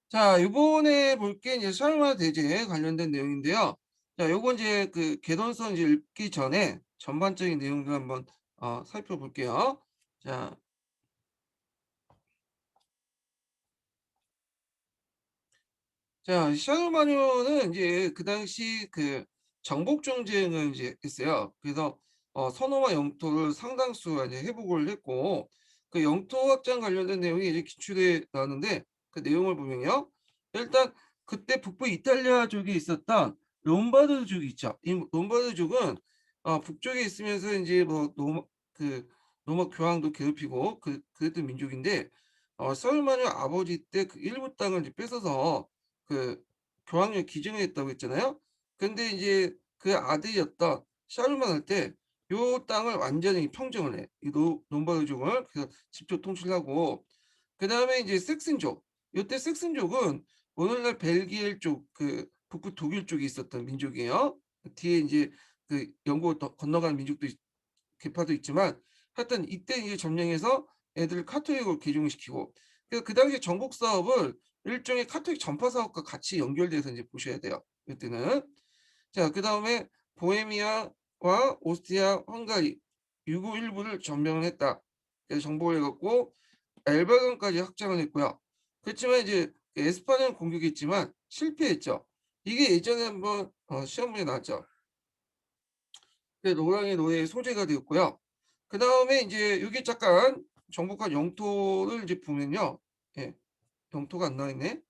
자, 요번에 볼 게 이제 설마 대제 관련된 내용인데요. 자, 요거 이제 그 개론서 이제 읽기 전에 전반적인 내용들 한번 살펴볼게요. 자, 샤르마뉴는 이제 그 당시 그 정복 정쟁을 이제 했어요. 그래서 선호와 영토를 상당수 이제 회복을 했고, 그 영토 확장 관련된 내용이 이제 기출에 나왔는데, 그 내용을 보면요. 일단 그때 북부 이탈리아족이 있었던 롬바르족이 있죠. 이 롬바르족은 북쪽에 있으면서 이제 뭐 그 로마 교황도 괴롭히고 그랬던 민족인데, 서르마뉴 아버지 때 그 일부 땅을 이제 뺏어서 그 교황을 기증을 했다고 했잖아요. 근데 이제 그 아들이었던 샤르만 할 때 요 땅을 완전히 평정을 해. 이 롬바르족을 그래서 직접 통치하고, 그다음에 이제 섹슨족. 요때 섹슨족은 오늘날 벨기에 쪽 그 북부 독일 쪽에 있었던 민족이에요. 뒤에 이제 그 영국을 건너가는 민족도 계파도 있지만, 하여튼 이때 이제 점령해서 애들을 카톨릭으로 개종시키고, 그래서 그 당시에 정복 사업을 일종의 카톨릭 전파 사업과 같이 연결돼서 이제 보셔야 돼요, 이때는. 자, 그다음에 보헤미아와 오스트리아, 헝가리, 유구 일부를 점령을 했다. 그래서 정복을 해 갖고 엘바강까지 확장을 했고요. 그렇지만 이제 에스파냐는 공격했지만 실패했죠. 이게 예전에 한번 시험 문제 나왔죠. 노랑의 노예의 소재가 되었고요. 그다음에 이제 여기 잠깐 정복한 영토를 이제 보면요. 예. 영토가 안 나와 있네.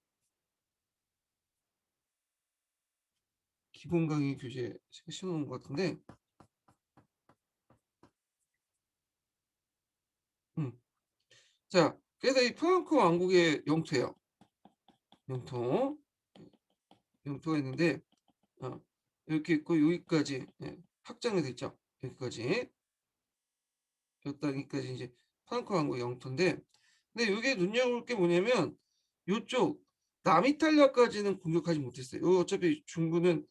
기본 강의 교재에 제가 씌워 놓은 것 같은데. 음. 자, 그래서 이 프랑크 왕국의 영토예요. 영토. 영토가 있는데 이렇게 있고 여기까지, 예, 확장이 됐죠. 여기까지. 여기까지 이제 프랑크 왕국의 영토인데, 근데 이게 눈여겨볼 게 뭐냐면 요쪽 남이탈리아까지는 공격하지 못했어요. 요 어차피 중부는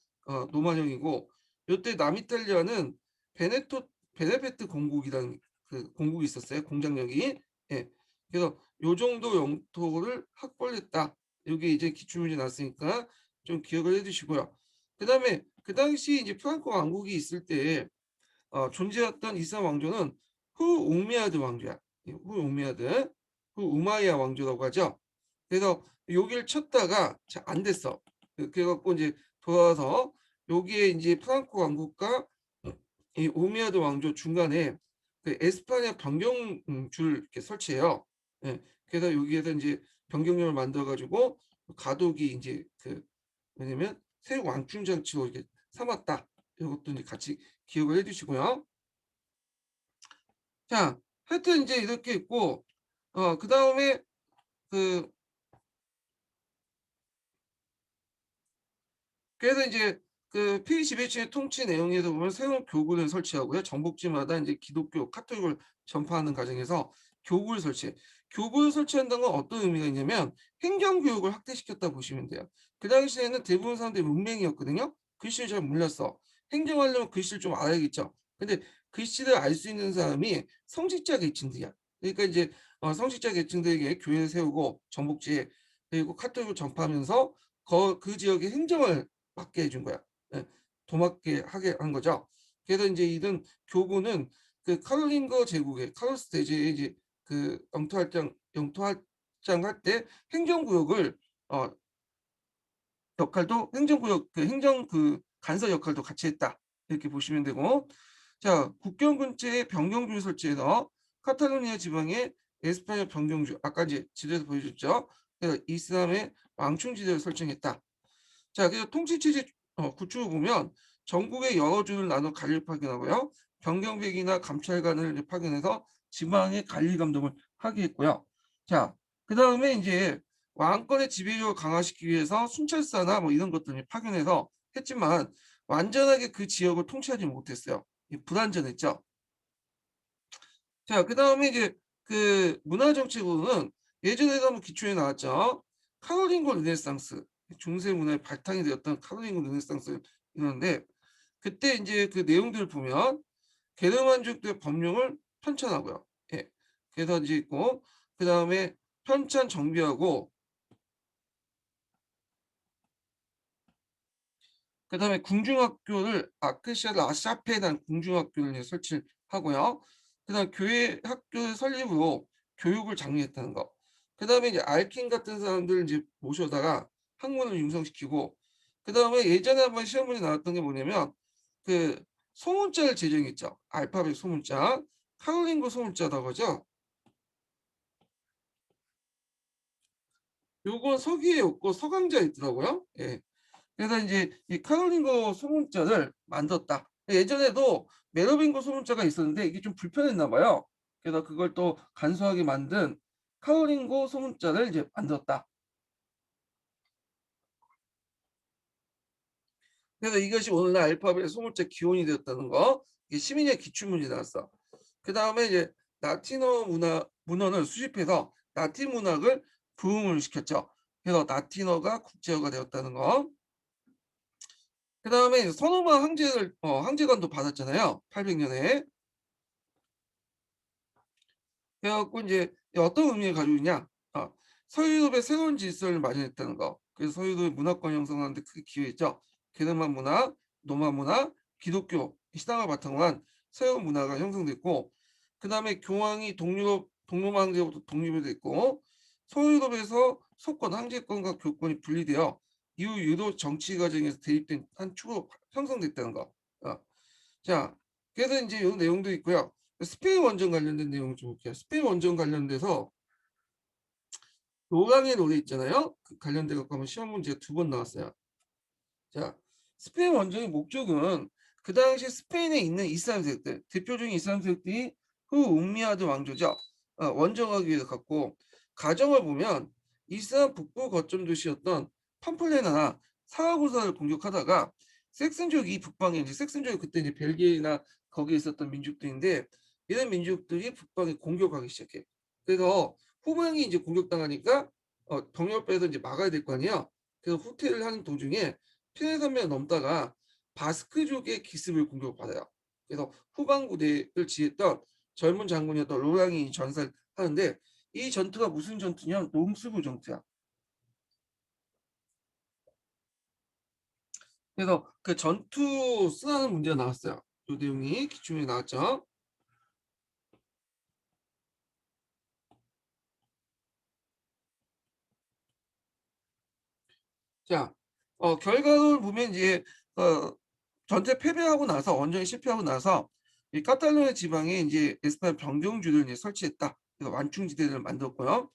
노만형이고, 요때 남이탈리아는 베네페트 공국이라는 그 공국이 있었어요. 공장력이. 예. 그래서 요 정도 영토를 확보를 했다. 요게 이제 기출문제 나왔으니까 좀 기억을 해 두시고요. 그다음에 그 당시 이제 프랑크 왕국이 있을 때 존재했던 이슬람 왕조는 후우메야드 왕조야. 후우메야드, 후우마이야 왕조라고 하죠. 그래서 여기를 쳤다가 잘 안 됐어. 그래갖고 이제 돌아와서 여기에 이제 프랑크 왕국과 이 우메야드 왕조 중간에 그 에스파냐 변경줄 이렇게 설치해요. 예. 그래서 여기에서 이제 변경령을 만들어 가지고 가독이 이제 그 뭐냐면 새 왕충 장치로 이렇게 삼았다. 이것도 이제 같이 기억을 해 두시고요. 자, 하여튼 이제 이렇게 있고, 그다음에 그 그래서 이제 그 피리 지배층의 통치 내용에서 보면 새로운 교구를 설치하고요. 정복지마다 이제 기독교, 카톨릭을 전파하는 과정에서 교구를 설치해. 교구를 설치한다는 건 어떤 의미가 있냐면 행정교육을 확대시켰다고 보시면 돼요. 그 당시에는 대부분 사람들이 문맹이었거든요. 글씨를 잘 몰랐어. 행정하려면 글씨를 좀 알아야겠죠. 근데 글씨를 알 수 있는 사람이 성직자 계층들이야. 그러니까 이제 성직자 계층들에게 교회를 세우고 정복지에, 그리고 카톨릭을 전파하면서 그 지역의 행정을 맡게 해준 거야. 예. 도맡게 하게 한 거죠. 그래서 이제 이런 교구는 그 카롤링거 제국의 카로스 대제의 이제 그 영토할장 할 때 행정구역을 어 행정구역 그 행정 그 간서 역할도 같이 했다. 이렇게 보시면 되고, 자, 국경 근처에 변경주를 설치해서 카탈루니아 지방에 에스파냐 변경주, 아까 이제 지도에서 보여줬죠. 그래서 이슬람의 왕충지대를 설정했다. 자, 그래서 통치체제 구축을 보면 전국의 여러 주를 나눠 관리를 파견하고요. 변경백이나 감찰관을 이제 파견해서 지방의 관리 감독을 하게 했고요. 자, 그다음에 이제 왕권의 지배력을 강화시키기 위해서 순찰사나 뭐 이런 것들을 파견해서 했지만 완전하게 그 지역을 통치하지 못했어요. 불완전했죠. 자, 그다음에 이제 그 문화 정책으로는 예전에도 한번 기초에 나왔죠. 카롤링고 르네상스, 중세 문화의 바탕이 되었던 카롤링고 르네상스 이런데, 그때 이제 그 내용들을 보면 게르만족들의 법령을 편찬하고요. 예. 그래서 이제 있고, 그다음에 편찬 정비하고 그다음에 궁중학교를 아크시아 라샤페라는 궁중학교를 이제 설치하고요. 그다음 교회 학교 설립으로 교육을 장려했다는 거. 그다음에 이제 알킨 같은 사람들을 이제 모셔다가 학문을 융성시키고 그다음에 예전에 한번 시험 문제 나왔던 게 뭐냐면 그 소문자를 제정했죠. 알파벳 소문자. 카롤링고 소문자라고 하죠. 요건 서기에 없고 서강자에 있더라고요. 예. 그래서 이제 이 카롤링고 소문자를 만들었다. 예전에도 메로빙고 소문자가 있었는데 이게 좀 불편했나 봐요. 그래서 그걸 또 간소하게 만든 카롤링고 소문자를 이제 만들었다. 그래서 이것이 오늘날 알파벳의 소문자 기원이 되었다는 거. 이게 시민의 기출문제 나왔어. 그다음에 이제 라틴어 문헌을 수집해서 라틴 문학을 부흥을 시켰죠. 그래서 라틴어가 국제어가 되었다는 거. 그다음에 선호만 황제관도 받았잖아요. 800년에. 그래 갖고 인제 어떤 의미를 가지고 있냐. 서유럽의 새로운 질서를 마련했다는 거. 그래서 서유럽의 문화권 형성하는 데 크게 기여했죠. 게르만 문화, 로마 문화, 기독교, 신앙을 바탕으로 한 새로운 문화가 형성됐고 그다음에 교황이 동로마 황제로부터 독립이 됐고 서유럽에서 소권, 황제권과 교권이 분리되어 이후 유럽 정치 과정에서 대립된 한 축으로 형성됐다는 거. 어. 자, 그래서 인제 요 내용도 있고요. 스페인 원정 관련된 내용을 좀 볼게요. 스페인 원정 관련돼서 노랑의 노래 있잖아요. 그 관련돼 갖고 한번 시험 문제가 2번 나왔어요. 자, 스페인 원정의 목적은 그 당시 스페인에 있는 이슬람 세력들, 대표적인 이슬람 세력들이 후 움미야드 왕조죠. 원정하기 위해서 갔고 가정을 보면 이슬람 북부 거점 도시였던 팜플레나나 사라고사를 공격하다가 섹슨족이 북방에 이제 섹슨족이 그때 이제 벨기에나 거기에 있었던 민족들인데 이런 민족들이 북방에 공격하기 시작해. 그래서 후방이 이제 공격당하니까 병력 빼서 이제 막아야 될 거 아니에요. 그래서 후퇴를 하는 도중에 피해선면 넘다가 바스크족의 기습을 공격받아요. 그래서 후방 부대를 지휘했던 젊은 장군이었던 로랑이 전사를 하는데 이 전투가 무슨 전투냐? 롱스부 전투야. 그래서 그 전투 쓰라는 문제가 나왔어요. 이 내용이 기출문제 나왔죠. 자, 결과를 보면 이제 어, 전투에 패배하고 나서 원정에 실패하고 나서 이 카탈루냐 지방에 이제 에스파녟 병정주를 이제 설치했다. 그래서 완충지대를 만들었고요.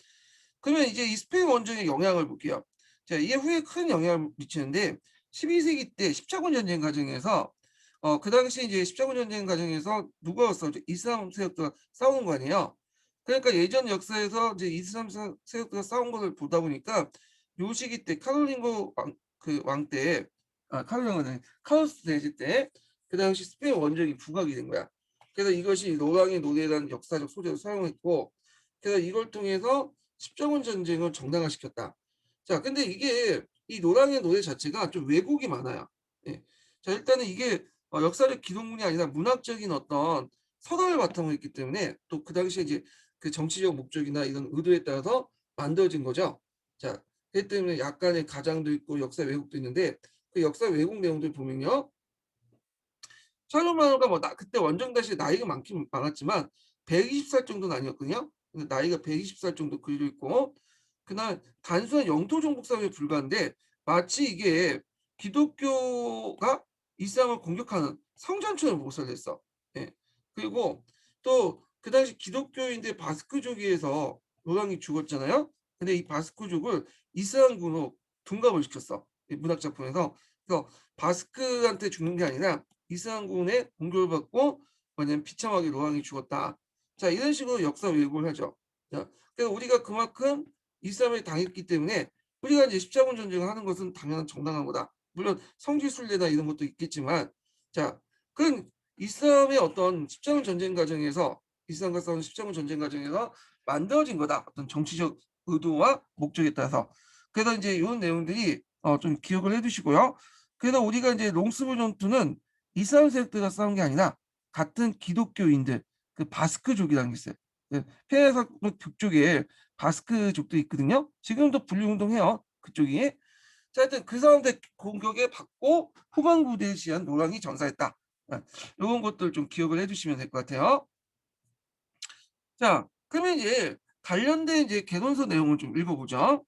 그러면 이제 이 스페인 원정의 영향을 볼게요. 자, 이게 후에 큰 영향을 미치는데 12세기 때 십자군 전쟁 과정에서 그 당시 이제 십자군 전쟁 과정에서 누가 싸우죠? 이슬람 세력들과 싸우는 거 아니에요. 그러니까 예전 역사에서 이제 이슬람 세력들과 싸운 것을 보다 보니까 요 시기 때 카롤링고 왕 때, 카롤링고는 카로스 대제 때 그 당시 스페인 원정이 부각이 된 거야. 그래서 이것이 노랑의 노래라는 역사적 소재로 사용했고, 그래서 이걸 통해서 십자군 전쟁을 정당화시켰다. 자, 근데 이게 이 노랑의 노래 자체가 좀 왜곡이 많아요. 예. 자, 일단은 이게 역사적 기록문이 아니라 문학적인 어떤 서사를 바탕으로 했기 때문에 또 그 당시에 이제 그 정치적 목적이나 이런 의도에 따라서 만들어진 거죠. 자, 그렇기 때문에 약간의 가장도 있고 역사 왜곡도 있는데 그 역사 왜곡 내용들 보면요. 샬로마노가 뭐 그때 원정 당시 나이가 많긴 많았지만 120살 정도는 아니었거든요. 근데 나이가 120살 정도 그려져 있고 그날 단순한 영토 정복 싸움에 불과한데 마치 이게 기독교가 이슬람을 공격하는 성전처럼 묘사를 했어. 예. 그리고 또 그 당시 기독교인들 바스크족에서 노랑이 죽었잖아요. 근데 이 바스크족을 이슬람군으로 둔갑을 시켰어. 이 문학 작품에서. 그래서 바스크한테 죽는 게 아니라 이슬람군의 공격을 받고 뭐냐면 비참하게 노랑이 죽었다. 자, 이런 식으로 역사 왜곡을 하죠. 자, 그래서 우리가 그만큼 이슬람에 당했기 때문에 우리가 이제 십자군 전쟁을 하는 것은 당연한 정당한 거다. 물론 성지 순례나 이런 것도 있겠지만, 자, 그런 이슬람의 어떤 십자군 전쟁 과정에서 이슬람과 싸우는 십자군 전쟁 과정에서 만들어진 거다. 어떤 정치적 의도와 목적에 따라서. 그래서 이제 이런 내용들이 좀 기억을 해두시고요. 그래서 우리가 이제 롱스부 전투는 이슬람 세력들과 싸운 게 아니라 같은 기독교인들, 그 바스크족이라는 게 있어요. 그 페레사 북쪽에 바스크족도 있거든요. 지금도 분리운동해요. 그쪽이. 자, 하여튼 그 사람들 공격에 받고 후방부대에 의한 노랑이 전사했다. 요런 것들 좀 기억을 해 주시면 될 것 같아요. 자, 그러면 이제 관련된 이제 개론서 내용을 좀 읽어 보죠.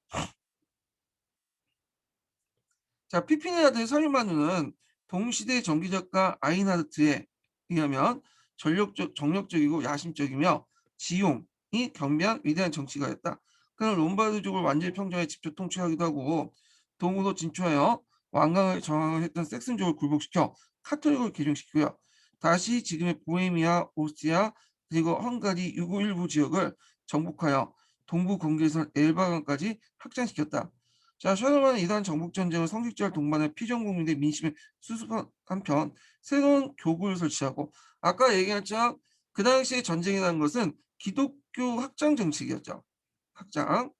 자, 피피네라드의 설리만누는 동시대 전기작가 아인하르트에 의하면 정력적이고 야심적이며 지용이 겸비한 위대한 정치가였다. 그는 롬바르드족을 완전히 평정해 직접 통치하기도 하고 동으로 진출하여 왕강을 저항을 했던 섹슨족을 굴복시켜 카톨릭을 개종시키고요. 다시 지금의 보헤미아, 오스트리아 그리고 헝가리 유고 일부 지역을 정복하여 동부 경계선 엘바강까지 확장시켰다. 자, 샤르만은 이러한 정복전쟁을 성직자를 동반해 피정국민의 민심을 수습한 한편 새로운 교구를 설치하고 아까 얘기했지만 그 당시에 전쟁이라는 것은 기독교 확장 정책이었죠. 확장.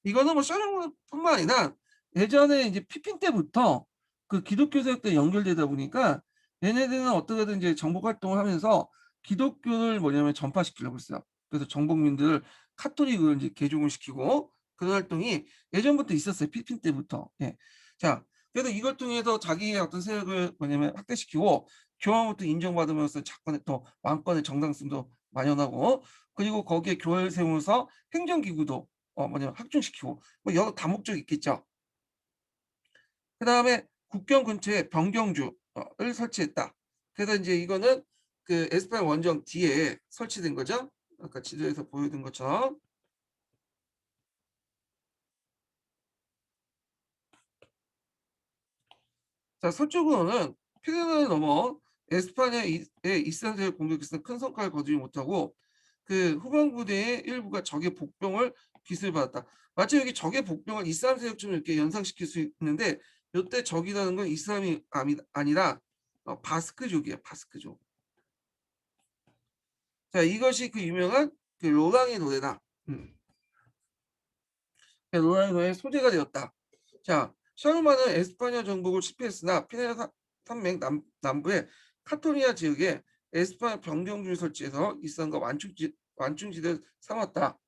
이거는 뭐 샤르만뿐만 아니라 예전에 이제 피핀 때부터 그 기독교 세력과 연결되다 보니까 얘네들은 어떻게든 이제 정복 활동을 하면서 기독교를 뭐냐면 전파시키려고 했어요. 그래서 정복민들을 카톨릭을 이제 개종을 시키고 그런 활동이 예전부터 있었어요. 피핀 때부터. 예. 자, 그래서 이걸 통해서 자기의 어떤 세력을 뭐냐면 확대시키고 교황부터 인정받으면서 자권의 또 왕권의 정당성도 만연하고 그리고 거기에 교회를 세우면서 행정기구도 뭐냐면 확충시키고 뭐 여러 다목적이 있겠죠. 그다음에 국경 근처에 병경주 를 설치했다. 그래서 인제 이거는 그 에스파냐 원정 뒤에 설치된 거죠. 아까 지도에서 보여준 것처럼. 자, 서쪽으로는 피레네를 넘어 에스파냐의 이스라엘을 공격해서 큰 성과를 거두지 못하고 그 후방 부대의 일부가 적의 복병을 기습받았다. 마치 여기 적의 복병을 이슬람 세력처럼 이렇게 연상시킬 수 있는데 요때 적이라는 건 이슬람이 아니라 바스크족이에요, 바스크족. 자, 이것이 그 유명한 그 로랑의 노래다. 로랑의 노래의 소재가 되었다. 자, 샤르만은 에스파냐 정복을 실패했으나 피레네 산맥 남부의 카토리아 지역에 에스파냐 병경주를 설치해서 이슬람과 완충지대를 삼았다.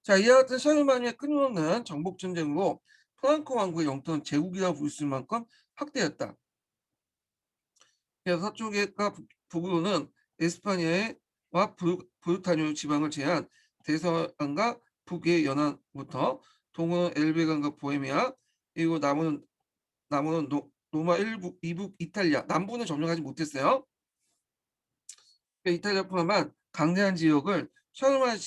자, 이와 같은 샤르만의 끊임없는 정복 전쟁으로 프랑크 왕국의 영토는 제국이라고 부를 수 있을 만큼 확대했다. 그래서 서쪽과 북으로는 에스파냐와 부르타뉴 지방을 제한 대서양과 북의 연안부터 동은 엘베강과 보헤미아 그리고 남부는 로마 일부 이북 이탈리아 남부는 점령하지 못했어요. 이탈리아 포함한 강대한 지역을 샤르만이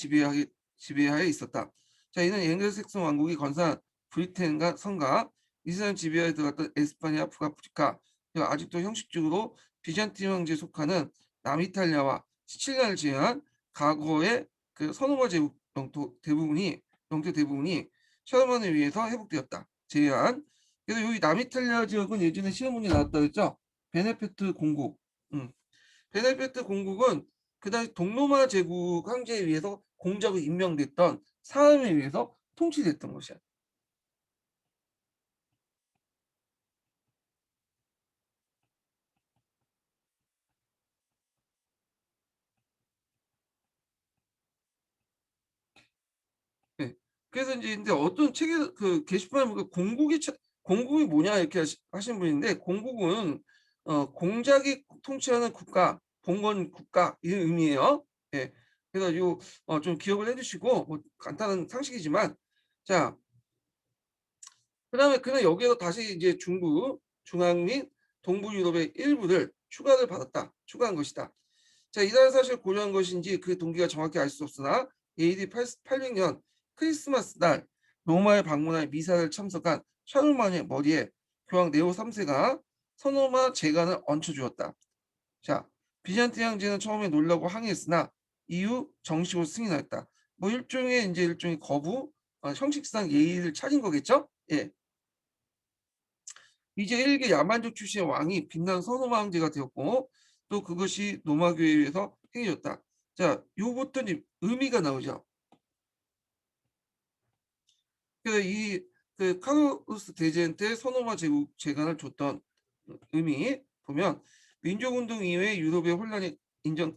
지배하에 있었다. 자, 이는 앵글색슨 왕국이 건설한 브리텐과 성과 이슬람 지배하에 들어갔던 에스파냐, 북아프리카 그리고 아직도 형식적으로 비잔틴 황제에 속하는 남이탈리아와 시칠리아를 제외한 과거의 그 서노마 제국 영토 대부분이 샤르만에 의해서 회복되었다. 제외한 그래서 여기 남이탈리아 지역은 예전에 시험 문제 나왔다 그랬죠? 베네페트 공국. 음. 베네페트 공국은 그 당시 동로마 제국 황제에 의해서 공작으로 임명됐던 사람에 의해서 통치됐던 것이야. 네. 그래서 이제 근데 어떤 책에 그 게시판에 보니까 공국이 뭐냐 이렇게 하신 분인데 공국은 공작이 통치하는 국가, 봉건 국가 이런 의미예요. 예. 그래서 요 좀 기억을 해주시고 뭐 간단한 상식이지만 자 그다음에 그는 여기에서 다시 이제 중부, 중앙 및 동부 유럽의 일부를 추가를 받았다. 추가한 것이다. 자, 이러한 사실을 고려한 것인지 그 동기가 정확히 알 수 없으나 AD 800년 크리스마스 날 로마에 방문할 미사를 참석한 샤르만의 머리에 교황 네오 3세가 서노마 제간을 얹혀주었다. 자, 비잔틴 황제는 처음에 놀라고 항의했으나 이후 정식으로 승인하였다. 뭐 일종의 거부, 형식상 예의를 차린 거겠죠? 예. 이제 일개 야만족 출신의 왕이 빛난 선호마 황제가 되었고 또 그것이 로마교회에 의해서 행해졌다. 자, 요부터 이제 의미가 나오죠. 그래서 그 카를로스 대제한테 선호마 제국 재간을 줬던 의미 보면 민족운동 이후에 유럽의 혼란이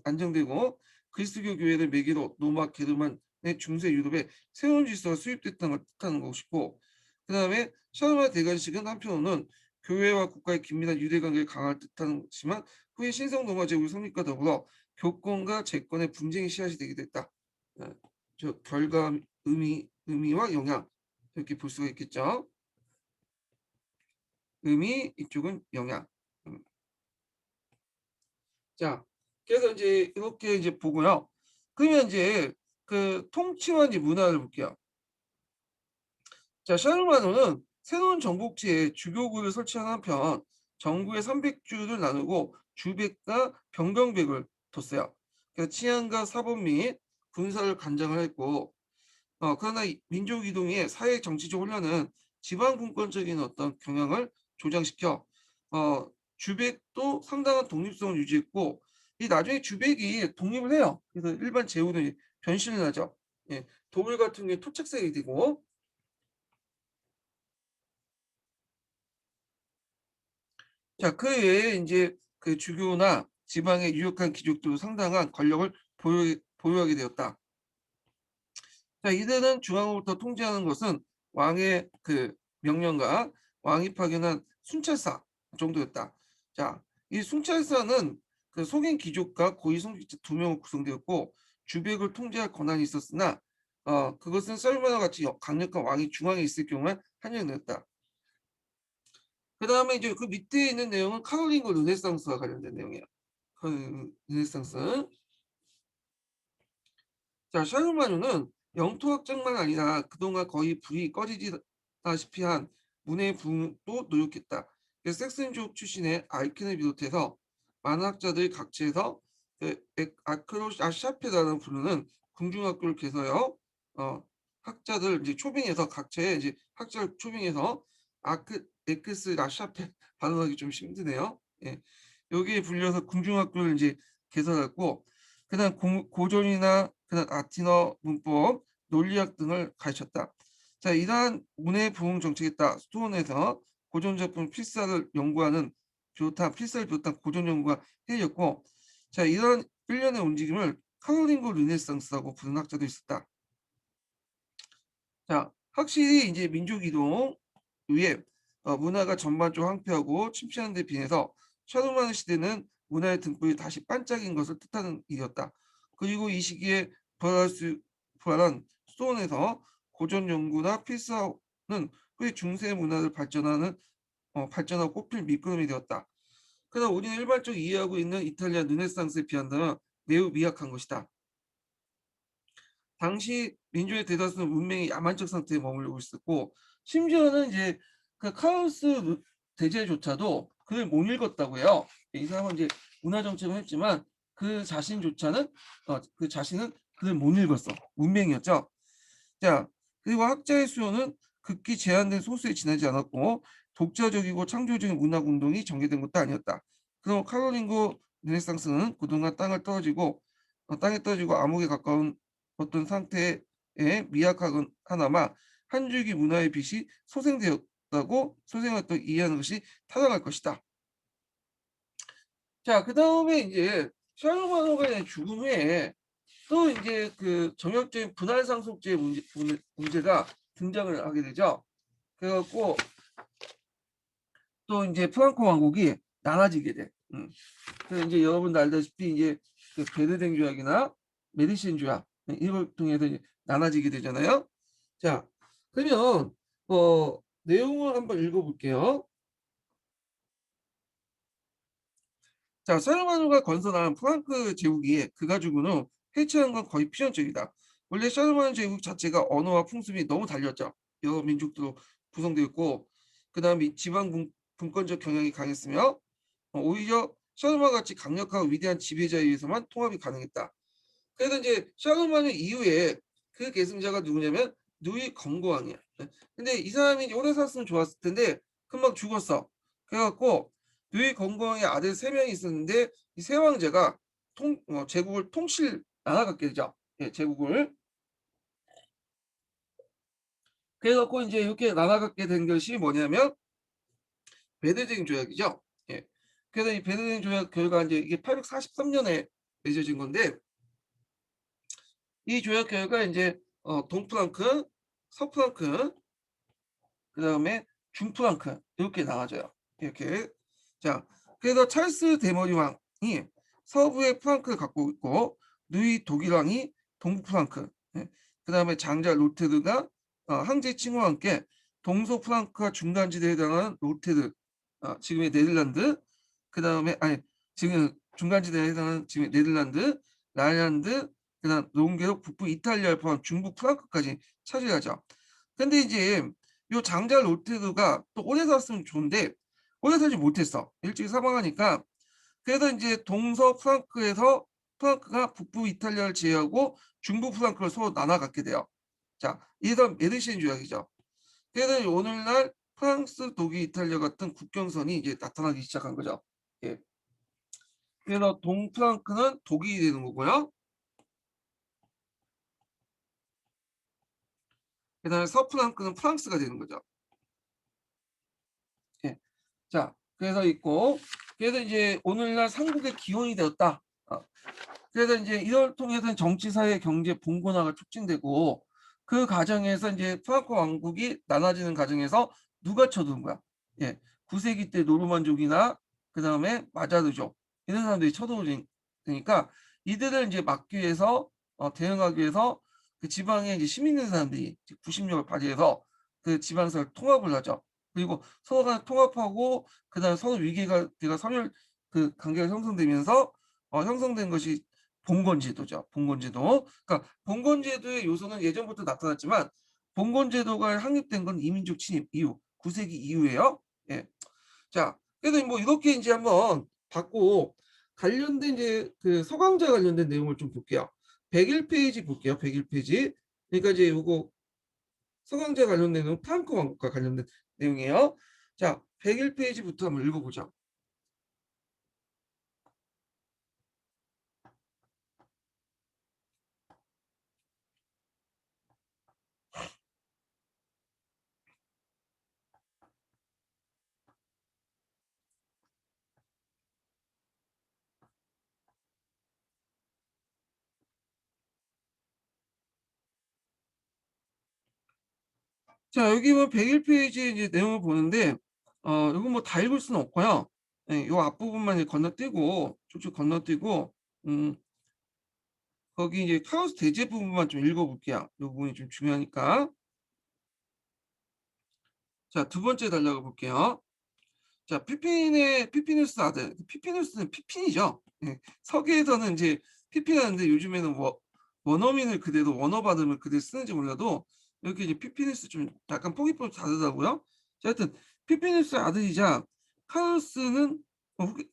안정되고 그리스도 교회를 매개로 로마 게르만의 중세 유럽에 새로운 질서가 수립됐다는 걸 뜻하는 것이고, 그다음에 샤르마 대관식은 한편으로는 교회와 국가의 긴밀한 유대 관계를 강화할 뜻하는 것이지만 후에 신성 로마 제국의 성립과 더불어 교권과 재권의 분쟁의 씨앗이 되기도 했다. 어, 저 결과 의미와 영향 이렇게 볼 수가 있겠죠. 의미, 이쪽은 영향. 음. 자, 그래서 이제 이렇게 이제 보고요. 그러면 이제 그 통치와 이제 문화를 볼게요. 자, 샤르마노는 새로운 정복지에 주교구를 설치한 한편 정부의 300주를 나누고 주백과 병병백을 뒀어요. 그래서 치안과 사법 및 군사를 관장을 했고, 그러나 민족 이동의 사회 정치적 혼란은 지방 분권적인 어떤 경향을 조장시켜 주백도 상당한 독립성을 유지했고, 이 나중에 주백이 독립을 해요. 그래서 일반 제후는 변신을 하죠. 예, 도굴 같은 게 토착색이 되고, 자, 그 외에 이제 그 주교나 지방의 유력한 귀족도 상당한 권력을 보유하게 되었다. 자, 이들은 중앙으로부터 통제하는 것은 왕의 그 명령과 왕이 파견한 순찰사 정도였다. 자, 이 순찰사는 그 속인 귀족과 고위 성직자 두 명으로 구성되었고 주백을 통제할 권한이 있었으나 그것은 썰마나 같이 강력한 왕이 중앙에 있을 경우만 한정되었다. 그 다음에 이제 그 밑에 있는 내용은 카롤린고 르네상스와 관련된 내용이에요. 르네상스. 자, 샤르마누는 영토 확장만 아니라 그동안 거의 불이 꺼지다시피 한 문해의 부흥도 노력했다. 그래서 섹슨족 출신의 알킨을 비롯해서 많은 학자들이 각지에서 아크로 아샤페라는 부르는 궁중학교를 개설하여 학자들 이제 초빙해서 각처에 이제 학자를 초빙해서 에크스 라샤페 발음하기 좀 힘드네요. 예. 여기에 불려서 궁중학교를 이제 개설했고, 그다음 고전이나 그다음 아티너 문법, 논리학 등을 가르쳤다. 자, 이러한 문해 부흥 정책에 따라 스톤에서 고전 작품 필사를 비롯한 고전 연구가 해졌고, 자, 이러한 일련의 움직임을 카롤린고 르네상스라고 부르는 학자도 있었다. 자, 확실히 이제 민족 이동 위에 문화가 전반적으로 황폐하고 침체하는 데 비해서 샤르마느 시대는 문화의 등불이 다시 반짝인 것을 뜻하는 일이었다. 그리고 이 시기에 부활한 수도원에서 고전 연구나 필사는 후에 중세 문화를 발전하고 꽃필 밑거름이 되었다. 그러나 우리는 일반적으로 이해하고 있는 이탈리아 르네상스에 비한다면 매우 미약한 것이다. 당시 민족의 대다수는 문명이 야만적 상태에 머물고 있었고, 심지어는 이제 그 카오스 대제조차도 그를 못 읽었다고 해요. 이 사람은 이제 문화 정책을 했지만 그 자신은 그를 못 읽었어. 문맹이었죠. 자, 그리고 학자의 수요는 극히 제한된 소수에 지나지 않았고 독자적이고 창조적인 문학 운동이 전개된 것도 아니었다. 그럼 카롤린고 르네상스는 그동안 땅에 떨어지고 암흑에 가까운 어떤 상태에 미약하건 하나마 한 줄기 문화의 빛이 소생되었다고 이해하는 것이 타당할 것이다. 자, 그 다음에 이제 샤르마노가 죽음 후에 또 이제 그 정역적인 분할 상속제의 문제가 등장을 하게 되죠. 그래갖고 또 이제 프랑코 왕국이 나눠지게 돼. 그래서 이제 여러분도 알다시피 이제 그 베르댕 조약이나 메디신 조약 이걸 통해서 이제 나눠지게 되잖아요. 자, 그러면 내용을 한번 읽어볼게요. 자, 샤르마누가 건설한 프랑크 제국이 그가 죽은 후 해체한 건 거의 필연적이다. 원래 샤르마누 제국 자체가 언어와 풍습이 너무 달렸죠. 여러 민족도 구성되어 있고, 그 다음에 분권적 경향이 강했으며, 오히려 샤르마 같이 강력하고 위대한 지배자에 의해서만 통합이 가능했다. 그래서 이제 샤르마누 이후에 그 계승자가 누구냐면 누이 건고왕이야. 근데 이 사람이 오래 살았으면 좋았을 텐데 금방 죽었어. 그래갖고 누이 건고왕의 아들 세 명이 있었는데 이 세 왕제가 제국을 나눠갖게 되죠. 예, 제국을. 그래갖고 이제 이렇게 나눠갖게 된 것이 뭐냐면 베드쟁 조약이죠. 예. 그래서 이 베드쟁 조약 결과 이제 이게 843년에 맺어진 건데 이 조약 결과 인제 동프랑크, 서프랑크, 그다음에 중프랑크 요렇게 나눠져요. 이렇게. 자, 그래서 찰스 대머리 왕이 서부의 프랑크를 갖고 있고 누이 독일 왕이 동부 프랑크, 예. 그다음에 장자 로테르가 황제 칭호와 함께 동서 프랑크와 중간지대에 해당하는 로테르, 지금의 네덜란드, 그다음에 아니 지금 중간지대에 해당하는 지금의 네덜란드, 라인란드, 그다음 롱게로 북부 이탈리아를 포함한 중부 프랑크까지 차지하죠. 근데 이제 요 장자 로테르가 또 오래 살았으면 좋은데 오래 살지 못했어. 일찍 사망하니까. 그래서 인제 동서 프랑크가 북부 이탈리아를 제외하고 중부 프랑크를 서로 나눠 갖게 돼요. 자, 이래서 메르시엔 조약이죠. 그래서 오늘날 프랑스, 독일, 이탈리아 같은 국경선이 이제 나타나기 시작한 거죠. 예. 그래서 동프랑크는 독일이 되는 거고요. 그다음에 서프랑크는 프랑스가 되는 거죠. 예. 자, 그래서 있고 그래서 이제 오늘날 삼국의 기원이 되었다. 그래서 인제 이걸 통해서는 정치, 사회, 경제 봉건화가 촉진되고 그 과정에서 인제 프랑크 왕국이 나눠지는 과정에서 누가 쳐들어온 거야? 예. 9 세기 때 노르만족이나 그다음에 마자르족 이런 사람들이 쳐들어오니 니까 이들을 인제 막기 위해서 대응하기 위해서 그 지방에 이제 힘 있는 사람들이 즉 구심력을 발휘해서 그 지방사를 통합을 하죠. 그리고 서로 간에 통합하고 그다음에 서로 위계가 선열 그 관계가 형성되면서 형성된 것이 봉건제도죠. 봉건제도. 그러니까 봉건제도의 요소는 예전부터 나타났지만 봉건제도가 확립된 건 이민족 침입 이후 9 세기 이후에요. 예. 자, 그래서 뭐 이렇게 인제 한번 봤고 관련된 이제 그 서강제 관련된 내용을 좀 볼게요. 101 페이지 볼게요. 101 페이지. 그러니까 이제 요거 서강제 관련된 내용 프랑크 왕국과 관련된 내용이에요. 자, 101 페이지부터 한번 읽어 보죠. 자, 여기 보면 101 페이지의 이제 내용을 보는데 요거 뭐 다 읽을 수는 없고요. 예, 요 앞부분만 이제 건너뛰고 쭉쭉 건너뛰고 음 거기 이제 카오스 대제 부분만 좀 읽어 볼게요. 요 부분이 좀 중요하니까. 자, 두 번째 달려가 볼게요. 자, 피피누스 아들. 피피누스는 피핀이죠. 예. 서기에서는 인제 피피라는데 요즘에는 원어민을 그대로 원어 발음을 그대로 쓰는지 몰라도 이렇게 이제 피피누스 좀 약간 포기법이 다르더라고요. 자, 하여튼 피피누스의 아들이자 카루스는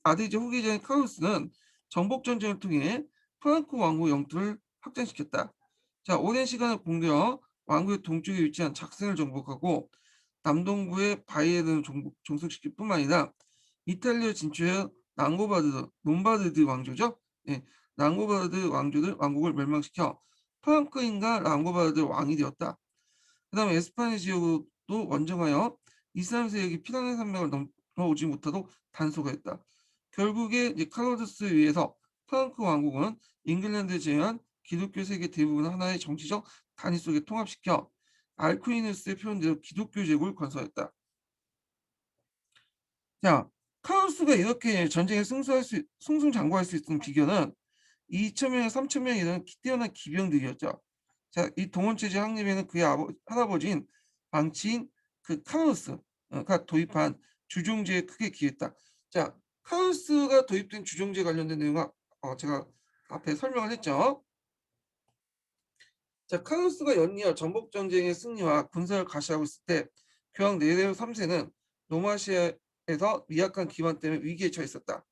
아들이자 후계자인 카루스는 정복 전쟁을 통해 프랑크 왕국 영토를 확장시켰다. 자, 오랜 시간을 공들여 왕국의 동쪽에 위치한 작센을 정복하고 남동부의 바이에른을 종속시킬 뿐만 아니라 이탈리아 진출해 롬바르드 왕조죠. 예, 랑고바르드 왕국을 멸망시켜 프랑크인과 랑고바르드 왕이 되었다. 그다음에 에스파냐 지역도 원정하여 이슬람 세력이 피라네 산맥을 넘어오지 못하도록 단속했다. 결국에 이제 카로드스에 의해서 프랑크 왕국은 잉글랜드를 제외한 기독교 세계 대부분을 하나의 정치적 단위 속에 통합시켜 알쿠이누스의 표현대로 기독교 제국을 건설했다. 자, 카오스가 이렇게 전쟁에 승승장구할 수 있었던 비결은 2,000명에서 3,000명에 이르는 뛰어난 기병들이었죠. 자, 이 동원체제 확립에는 그의 할아버지인 방치인 그 카오스가 도입한 주종제에 크게 기여했다. 자, 카오스가 도입된 주종제 관련된 내용은 제가 앞에 설명을 했죠. 자, 카누스가 연이어 전복 전쟁의 승리와 군사를 가시하고 있을 때 교황 네레오 3세는 노마시아에서 미약한 기반 때문에 위기에 처했었다.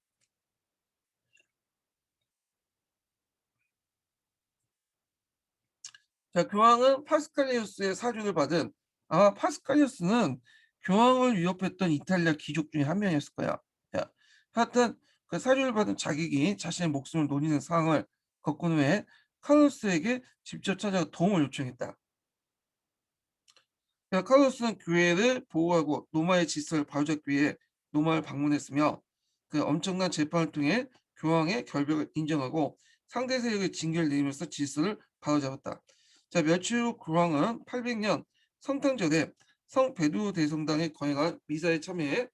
자, 교황은 파스칼리우스의 사주를 받은 아마 파스칼리우스는 교황을 위협했던 이탈리아 귀족 중에 한 명이었을 거야. 자, 하여튼 그 사주를 받은 자객이 자신의 목숨을 노리는 상황을 겪은 후에 카누스에게 직접 찾아가 도움을 요청했다. 카루스는 교회를 보호하고 노마의 질서를 바로잡기 위해 노마를 방문했으며 그 엄청난 재판을 통해 교황의 결백을 인정하고 상대 세력의 징계를 내리면서 질서를 바로잡았다. 자, 며칠 후 교황은 800년 성탄절에 성 베드로 대성당에 거행한 미사에 참여한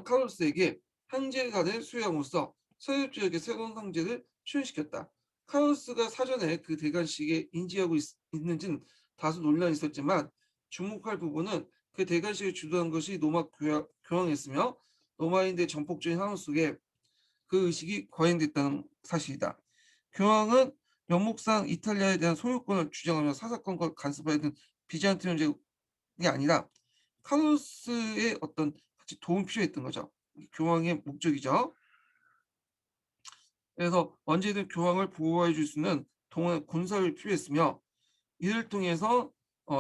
카로스에게 황제관을 수여함으로써 서유럽 지역의 새로운 황제를 출연시켰다. 카로스가 사전에 그 대관식에 인지하고 있는지는 다소 논란이 있었지만 주목할 부분은 그 대관식을 주도한 것이 로마 교황이었으며 로마인들의 전폭적인 향후 속에 그 의식이 거행됐다는 사실이다. 교황은 영목상 이탈리아에 대한 소유권을 주장하며 사사건건 간섭하던 비잔티움 제국이 아니라 카루스의 어떤 같이 도움이 필요했던 거죠. 교황의 목적이죠. 그래서 언제든 교황을 보호해 줄 수 있는 동원 군사력이 필요했으며 이를 통해서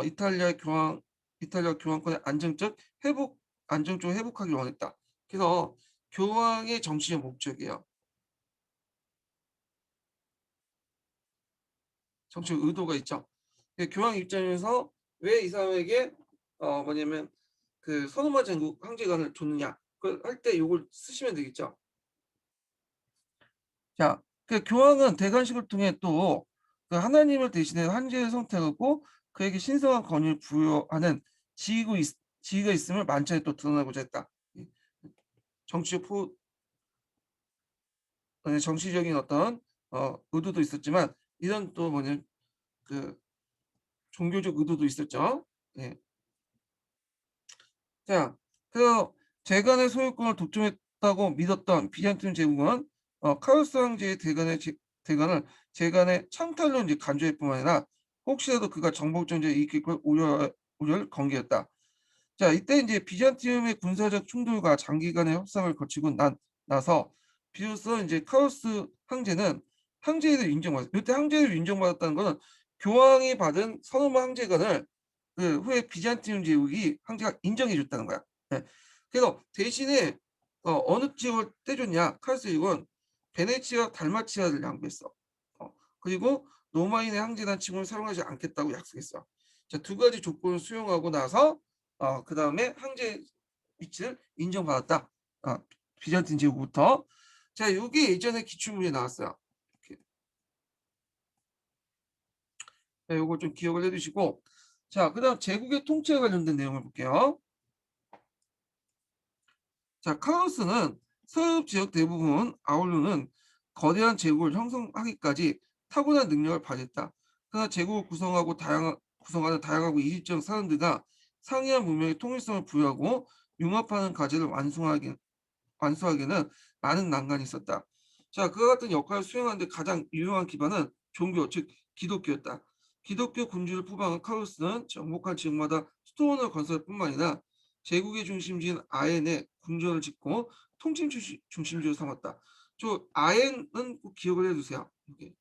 이탈리아 교황권의 안정적으로 회복하기 원했다. 그래서 교황의 정치적 목적이에요. 정치적 의도가 있죠. 교황 입장에서 왜 이 사람에게 뭐냐면 그 서노마 제국 황제관을 줬느냐 그걸 할 때 요걸 쓰시면 되겠죠. 자, 그 교황은 대관식을 통해 또 그 하나님을 대신해 황제를 선택하고 그에게 신성한 권위를 부여하는 지위가 있음을 만천에 또 드러나고자 했다. 정치적 포 정치적인 어떤 의도도 있었지만 이런 또 뭐냐면 그 종교적 의도도 있었죠. 예. 자, 그 재간의 소유권을 독점했다고 믿었던 비잔틴 제국은 카로스 황제의 대간을 재간의 창탈로 이제 간주할 뿐만 아니라 혹시라도 그가 정복 정제에 이끌 걸 우려를 경계했다. 자, 이때 이제 비잔티움의 군사적 충돌과 장기간의 협상을 거치고 나서 비로소 이제 카로스 황제는 황제를 인정받았. 이때 황제를 인정받았다는 것은 교황이 받은 서노마 황제관을 그 후에 비잔티움 제국이 황제가 인정해 줬다는 거야. 예. 그래서 대신에 어느 지역을 떼줬냐? 카로스 제국은 베네치아 달마치아를 양보했어. 그리고 로마인의 황제단 칭호를 사용하지 않겠다고 약속했어. 자, 두 가지 조건을 수용하고 나서 그다음에 황제 위치를 인정받았다. 어, 비잔틴 제국부터. 자, 요게 예전에 기출문제 나왔어요. 이렇게. 자, 요거 좀 기억을 해두시고. 자, 그다음 제국의 통치에 관련된 내용을 볼게요. 자, 카오스는 서유럽 지역 대부분 아울르는 거대한 제국을 형성하기까지 타고난 능력을 발휘했다. 그러나 제국을 구성하는 다양하고 이질적 사람들과 상이한 문명의 통일성을 부여하고 융합하는 과제를 완수하기에는 많은 난관이 있었다. 자, 그와 같은 역할을 수행하는데 가장 유용한 기반은 종교, 즉 기독교였다. 기독교 군주를 포방한 카오스는 정복한 지역마다 수도원을 건설할 뿐만 아니라 제국의 중심지인 아엔에 궁전을 짓고 통치 중심지로 삼았다. 저 아엔은 꼭 기억을 해두세요. 이게.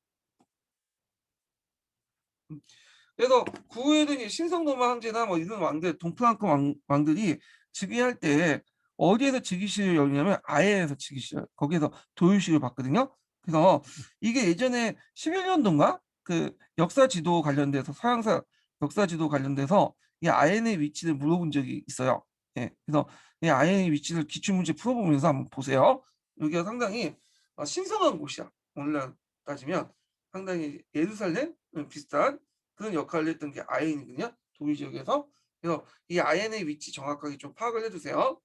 그래서 구후에도 이제 신성노마 황제나 뭐 이런 동프랑크 왕들이 즉위할 때 어디에서 즉위식을 열리냐면 아엔에서 즉위식 거기에서 도유식을 받거든요. 그래서 이게 예전에 11년도인가 그 역사 지도 관련돼서 서양사 역사 지도 관련돼서 이 아엔의 위치를 물어본 적이 있어요. 예, 그래서 이 아엔의 위치를 기출문제 풀어보면서 한번 보세요. 여기가 상당히 신성한 곳이야. 오늘날 따지면 상당히 예루살렘 비슷한 그런 역할을 했던 게 아엔이거든요. 동일 지역에서. 그래서 이 아엔의 위치 정확하게 좀 파악을 해두세요.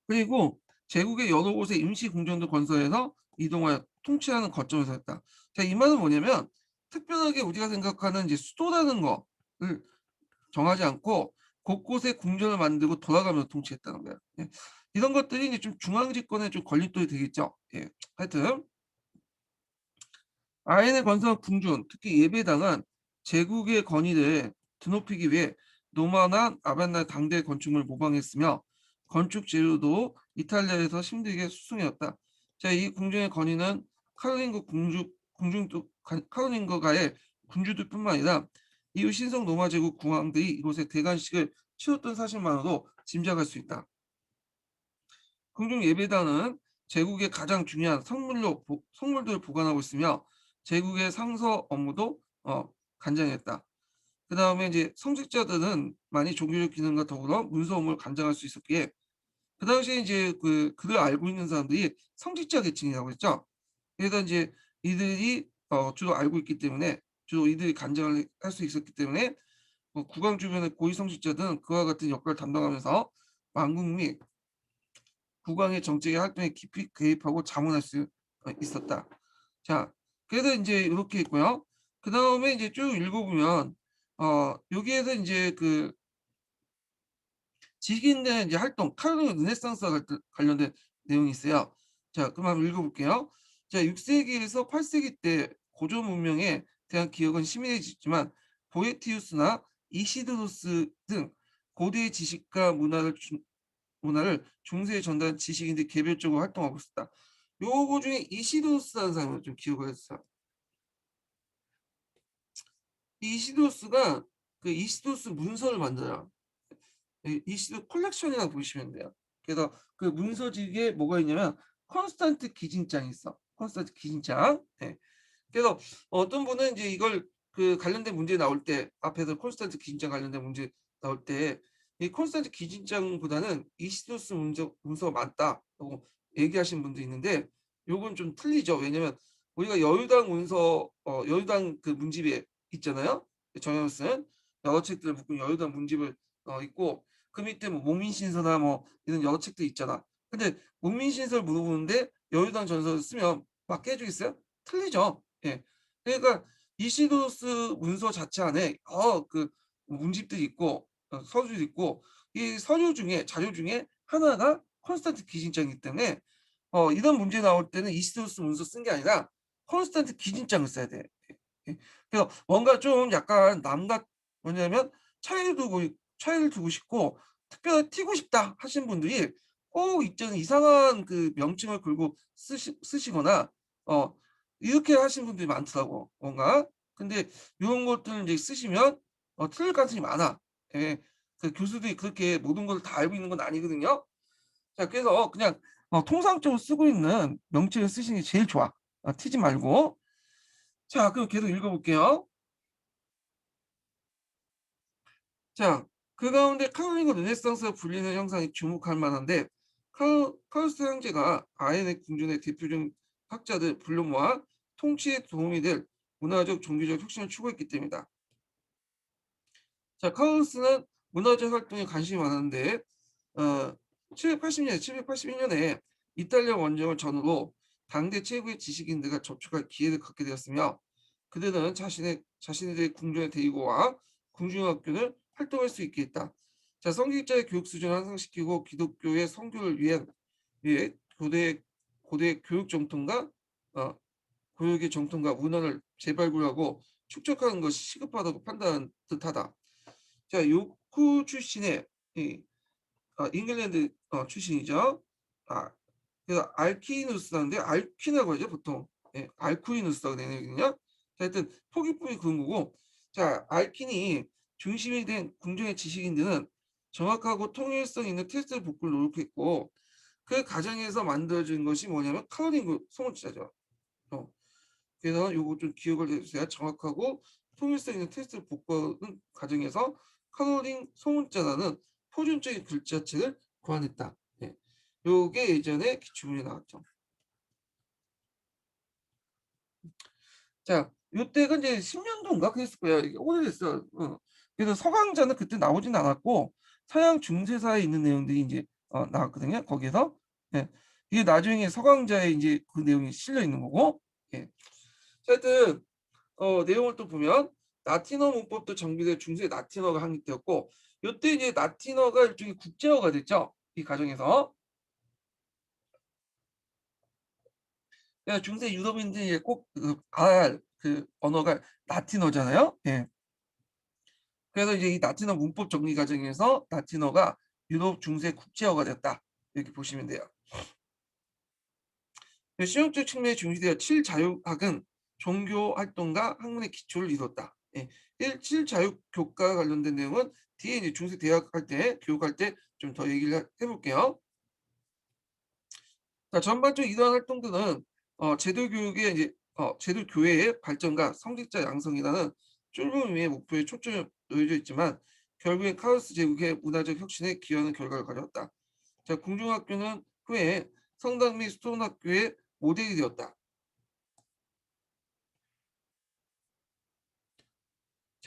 그리고 제국의 여러 곳에 임시 궁전도 건설해서 이동하여 통치하는 거점에서 했다. 자, 이 말은 뭐냐면 특별하게 우리가 생각하는 이제 수도라는 거를 정하지 않고 곳곳에 궁전을 만들고 돌아가면서 통치했다는 거예요. 예. 이런 것들이 이제 좀 중앙 집권에 좀 걸림돌이 되겠죠. 예. 하여튼 아인의 건설 궁전, 특히 예배당은 제국의 권위를 드높이기 위해 노마나 아벤나 당대 건축물을 모방했으며 건축 재료도 이탈리아에서 힘들게 수송해왔다. 자, 이 궁전의 권위는 카롤링거가의 군주들뿐만 아니라 이후 신성 로마 제국 국왕들이 이곳에 대관식을 치렀던 사실만으로도 짐작할 수 있다. 궁중 예배당은 제국의 가장 중요한 성물들을 보관하고 있으며 제국의 상서 업무도 간장했다. 그다음에 이제 성직자들은 많이 종교적 기능과 더불어 문서 업무를 감당할 수 있었기에 그 당시에 이제 그를 알고 있는 사람들이 성직자 계층이라고 했죠. 그래서 인제 이들이 주로 알고 있기 때문에 주로 이들이 간증을 할 수 있었기 때문에 국왕 주변의 고위 성직자들은 그와 같은 역할을 담당하면서 왕국 및 국왕의 정책의 활동에 깊이 개입하고 자문할 수 있었다. 자, 그래서 인제 요렇게 있고요. 그다음에 인제 쭉 읽어 보면 여기에서 인제 지식인들의 이제 활동, 카톨릭 르네상스와 관련된 내용이 있어요. 자, 그럼 한번 읽어 볼게요. 자, 6 세기에서 8 세기 때 고조 문명에 대한 기억은 희미해졌지만 보에티우스나 이시도로스 등 고대의 지식과 문화를 중세에 전달한 지식인들이 개별적으로 활동하고 있었다. 요거 중에 이시도로스라는 사람을 좀 기억을 해 주세요. 이 이시도로스가 이시도로스 문서를 만들어요. 이시도 컬렉션이라고 보시면 돼요. 그래서 그 문서직에 뭐가 있냐면 콘스탄트 기진장이 있어. 콘스탄트 기진장. 예. 그래서 어떤 분은 이제 이걸 관련된 문제 나올 때 앞에서 콘스탄트 기진장 관련된 문제 나올 때 이 콘스탄트 기진장보다는 이시도스 문서가 많다라고 얘기하시는 분도 있는데 요건 좀 틀리죠. 왜냐면 우리가 여유당 문집에 있잖아요. 정영을 쓴 여러 책들을 묶은 여유당 문집을 있고 그 밑에 뭐 목민신서나 뭐 이런 여러 책들이 있잖아. 근데 목민신서를 물어보는데 여유당 전서를 쓰면 맞게 해 주겠어요? 틀리죠. 예. 그러니까 이시도스 문서 자체 안에 문집들이 있고 서술이 있고 이 서류 중에 자료 중에 하나가 콘스탄트 기진장이기 때문에 이런 문제 나올 때는 이시도스 문서 쓴 게 아니라 콘스탄트 기진장을 써야 돼. 예. 그래서 뭔가 좀 약간 뭐냐면 차이를 두고 싶고 특별히 튀고 싶다 하신 분들이 꼭 있잖아요. 이상한 명칭을 걸고 쓰시거나 어 이렇게 하시는 분들이 많더라고 뭔가. 근데 요런 것들을 이제 쓰시면 틀릴 가능성이 많아. 예. 교수들이 그렇게 모든 걸 다 알고 있는 건 아니거든요. 자, 그래서 그냥 통상적으로 쓰고 있는 명칭을 쓰시는 게 제일 좋아. 튀지 말고. 자, 그럼 계속 읽어 볼게요. 자, 그 가운데 카톨릭과 르네상스가 불리는 형상이 주목할 만한데 카루스 형제가 아인의 궁전의 대표적인 학자들 불러 모아 통치에 도움이 될 문화적 종교적 혁신을 추구했기 때문이다. 자, 카루스는 문화적 활동에 관심이 많았는데 어 781년에 이탈리아 원정을 전후로 당대 최고의 지식인들과 접촉할 기회를 갖게 되었으며 그들은 자신들의 궁전의 대의고와 궁중학교를 활동할 수 있게 했다. 자, 성직자의 교육 수준을 향상시키고 기독교의 선교를 위해 고대 교육 정통과 어, 교육의 정통과 문화를 재발굴하고 축적하는 것이 시급하다고 판단한 듯하다. 자, 요크 출신의 이 잉글랜드 출신이죠. 아, 그래서 알키누스인데 알퀴라고 하죠 보통. 예, 알쿠이누스라고 되거든요. 하여튼 포기법이 그런 거고. 자, 알킨이 중심이 된 궁정의 지식인들은 정확하고 통일성 있는 테스트 복구를 노력했고 그 과정에서 만들어진 것이 뭐냐면 카로lin구 소문자죠. 어, 그래서 요거 좀 기억을 해주세요. 정확하고 통일성 있는 테스트를 복구하는 과정에서 카로링 소문자라는 표준적인 글자체를 고안했다. 예. 요게 예전에 기출문제 나왔죠. 자, 요때가 이제 10년도인가 그랬을 거예요. 이게 오래됐어요. 그래서 서강자는 그때 나오진 않았고 서양 중세사에 있는 내용들이 이제 나왔거든요. 거기에서. 예. 이게 나중에 서강자에 이제 그 내용이 실려 있는 거고. 예. 하여튼 내용을 또 보면 라틴어 문법도 정비돼 중세 라틴어가 확립되었고 요때 이제 라틴어가 일종의 국제어가 됐죠. 이 과정에서. 그러니까 중세 유럽인들이 꼭 알 언어가 라틴어잖아요. 예. 그래서 이제 이 라틴어 문법 정리 과정에서 라틴어가 유럽 중세 국제어가 됐다. 이렇게 보시면 돼요. 실용적 측면에 중시되어 칠자육학은 종교 활동과 학문의 기초를 이뤘다. 예. 칠자육 교과와 관련된 내용은 뒤에 이제 중세 대학 할 때 교육할 때 좀 더 얘기를 해볼게요. 자, 전반적으로 이러한 활동들은 제도 교육의 이제 제도 교회의 발전과 성직자 양성이라는 좁은 의미의 목표에 초점이 놓여져 있지만 결국엔 카오스 제국의 문화적 혁신에 기여하는 결과를 가져왔다. 자, 궁중학교는 후에 성당 및 스톤 학교의 모델이 되었다.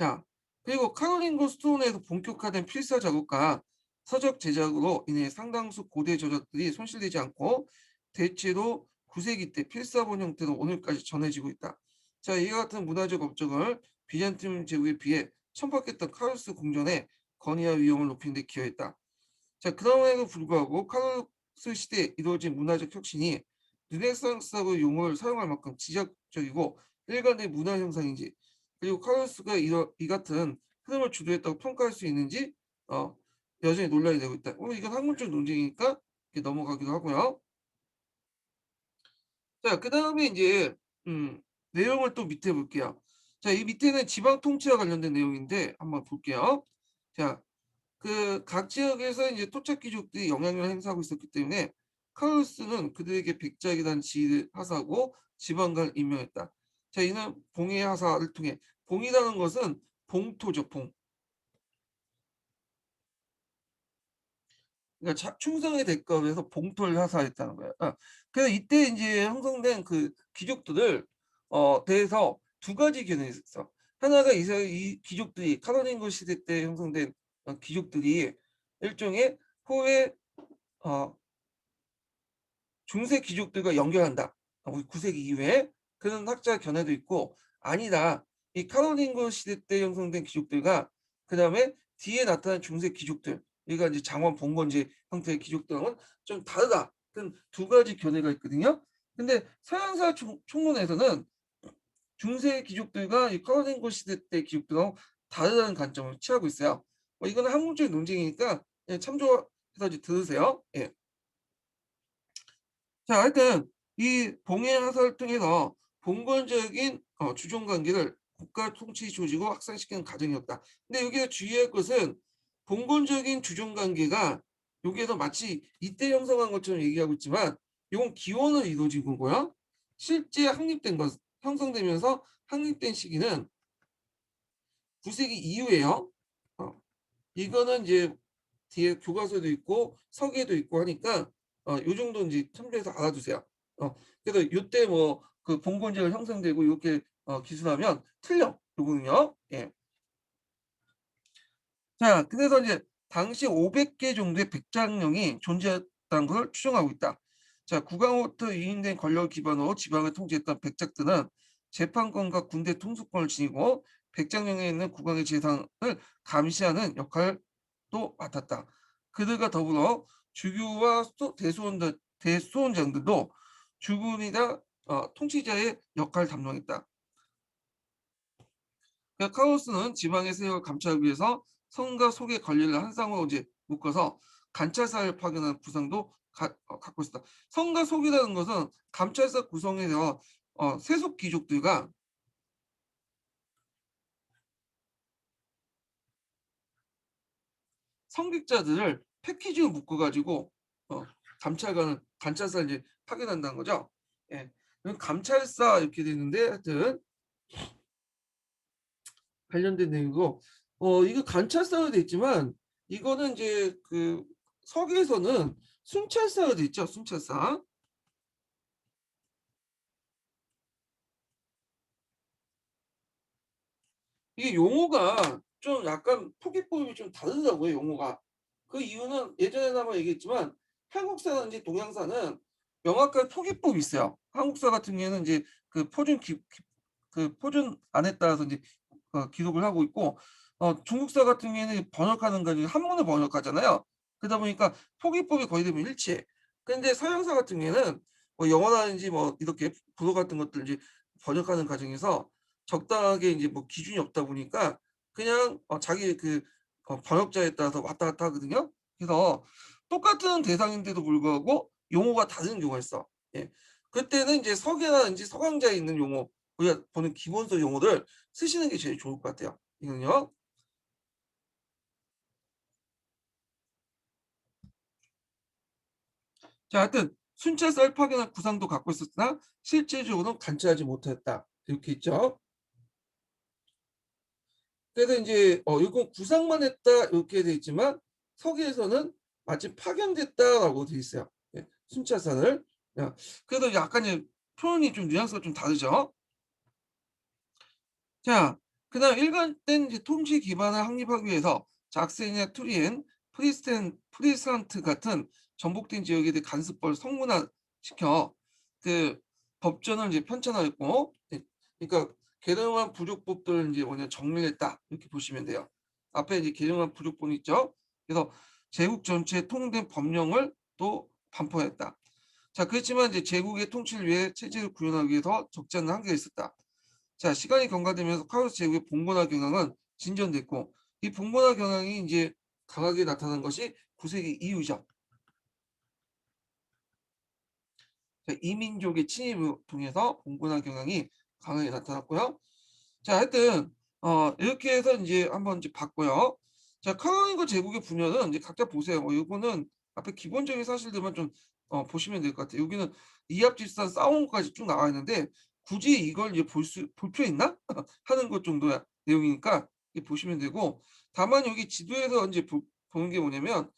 자, 그리고 카롤린고 스톤에서 본격화된 필사 작업과 서적 제작으로 인해 상당수 고대 저작들이 손실되지 않고 대체로 9세기 때 필사본 형태로 오늘까지 전해지고 있다. 자, 이와 같은 문화적 업적을 비잔틴 제국에 비해 천박했던 카루스 궁전의 건의와 위험을 높이는 데 기여했다. 자, 그럼에도 불구하고 카루스 시대에 이루어진 문화적 혁신이 르네상스하고 용어를 사용할 만큼 지적적이고 일관된 문화 형상인지, 그리고 카루스가 이 같은 흐름을 주도했다고 평가할 수 있는지 어, 여전히 논란이 되고 있다. 이건 학문적 논쟁이니까 이렇게 넘어가기도 하고요. 자, 그다음에 이제 내용을 또 밑에 볼게요. 자, 이 밑에는 지방 통치와 관련된 내용인데 한번 볼게요. 자, 그 각 지역에서 이제 토착 귀족들이 영향력을 행사하고 있었기 때문에 카루스는 그들에게 백작이라는 지위를 하사하고 지방관을 임명했다. 자, 이는 봉의 하사를 통해, 봉이라는 것은 봉토죠, 봉. 그러니까 충성의 대가로 해서 봉토를 하사했다는 거예요. 그래서 이때 이제 형성된 그 귀족들을 대해서 두 가지 견해가 있어. 하나가 이 귀족들이 카로lin고 시대 때 형성된 귀족들이 일종의 후에 어, 중세 귀족들과 연결한다. 우리 9세기 이후에 그런 학자 견해도 있고, 아니다. 이 카로lin고 시대 때 형성된 귀족들과 그다음에 뒤에 나타난 중세 귀족들, 그러니까 이제 장원 봉건제 형태의 귀족들은 좀 다르다. 그런 두 가지 견해가 있거든요. 근데 서양사 총론에서는 중세 귀족들과 이 카로lin고 시대 때 귀족들하고 다르다는 관점을 취하고 있어요. 이거는 학문적인 논쟁이니까 참조해서 이제 들으세요. 예. 자, 하여튼 이 봉해 하사를 통해서 봉건적인 주종 관계를 국가 통치 조직으로 확산시키는 과정이었다. 근데 여기서 주의할 것은 봉건적인 주종 관계가 여기에서 마치 이때 형성한 것처럼 얘기하고 있지만 이건 기원으로 이루어진 거고요. 실제 확립된 것, 형성되면서 확립된 시기는 9세기 이후에요. 이거는 이제 뒤에 교과서도 있고 서기에도 있고 하니까 요 정도 이제 참조해서 알아두세요. 그래서 요때 뭐 그 봉건제가 형성되고 이렇게 기술하면 틀려. 요거는요. 예. 자, 그래서 이제 당시 500개 정도의 백장령이 존재했다는 것을 추정하고 있다. 자, 국왕으로부터 위임된 권력을 기반으로 지방을 통치했던 백작들은 재판권과 군대 통수권을 지니고 백장령에 있는 국왕의 재산을 감시하는 역할도 맡았다. 그들과 더불어 주교와 대수원장들도 주군이나 통치자의 역할을 담당했다. 그러니까 카오스는 지방의 세력을 감찰하기 위해서 성과 속의 권리를 한 쌍으로 이제 묶어서 감찰사를 파견하는 구상도 갖고 있었다. 성과 속이라는 것은 감찰사 구성에서 세속 귀족들과 성직자들을 패키지로 묶어가지고 감찰사를 이제 파견한다는 거죠. 예. 감찰사 이렇게 되는데 하여튼 관련된 내용이고, 이거 관찰사로 돼 있지만 이거는 이제 그 서기에서는 순찰사로 돼 있죠. 순찰사. 이게 용어가 좀 약간 표기법이 좀 다르더라고요. 용어가. 그 이유는 예전에 한번 얘기했지만 한국사나 이제 동양사는 명확한 표기법이 있어요. 한국사 같은 경우에는 이제 그 그 표준 안에 따라서 이제 기록을 하고 있고, 중국사 같은 경우에는 번역하는 거 한문을 번역하잖아요. 그러다 보니까 표기법이 거의 대부분 일치해. 근데 서양사 같은 경우에는 뭐 영어라든지 뭐 이렇게 불어 같은 것들 이제 번역하는 과정에서 적당하게 이제 뭐 기준이 없다 보니까 그냥 자기 그 번역자에 따라서 왔다 갔다 하거든요. 그래서 똑같은 대상인데도 불구하고 용어가 다른 경우가 있어. 예. 그때는 이제 서계라든지 서강자에 있는 용어, 우리가 보는 기본서 용어를 쓰시는 게 제일 좋을 것 같아요. 이거는요. 자, 하여튼 순찰 파견한 구상도 갖고 있었으나 실제적으로는 관찰하지 못했다. 이렇게 있죠. 그래서 인제 이건 "구상만 했다." 이렇게 돼 있지만 서기에서는 마치 "파견됐다."라고 돼 있어요. 예. 순찰선을. 그래도 약간 이제 표현이 좀 뉘앙스가 좀 다르죠. 자, 그다음 일관된 이제 통치 기반을 확립하기 위해서 작센이나 투리엔, 프리스탄트 같은 전복된 지역에 대해 간섭벌을 성문화시켜 그 법전을 이제 편찬하였고, 예, 그러니까 계룡안 부족법들을 인제 뭐냐 정리했다 이렇게 보시면 돼요. 앞에 이제 계룡안 부족본 있죠. 그래서 제국 전체에 통된 법령을 또 반포했다. 자, 그렇지만 이제 제국의 통치를 위해 체제를 구현하기 위해서 적지 않은 한계가 있었다. 자, 시간이 경과되면서 카오스 제국의 봉건화 경향은 진전됐고, 이 봉건화 경향이 인제 강하게 나타난 것이 9 세기 이후죠. 자, 이민족의 침입을 통해서 봉건화 경향이 강하게 나타났고요. 자, 하여튼 이렇게 해서 인제 한번 인제 봤고요. 자, 카로lin거 제국의 분열은 인제 각자 보세요. 요거는 앞에 기본적인 사실들만 좀 보시면 될 것 같아요. 여기는 이합집산 싸운 것까지 쭉 나와 있는데 굳이 이걸 이제 볼 필요 있나? 하는 것 정도의 내용이니까 이제 보시면 되고, 다만 여기 지도에서 인제 보는 게 뭐냐면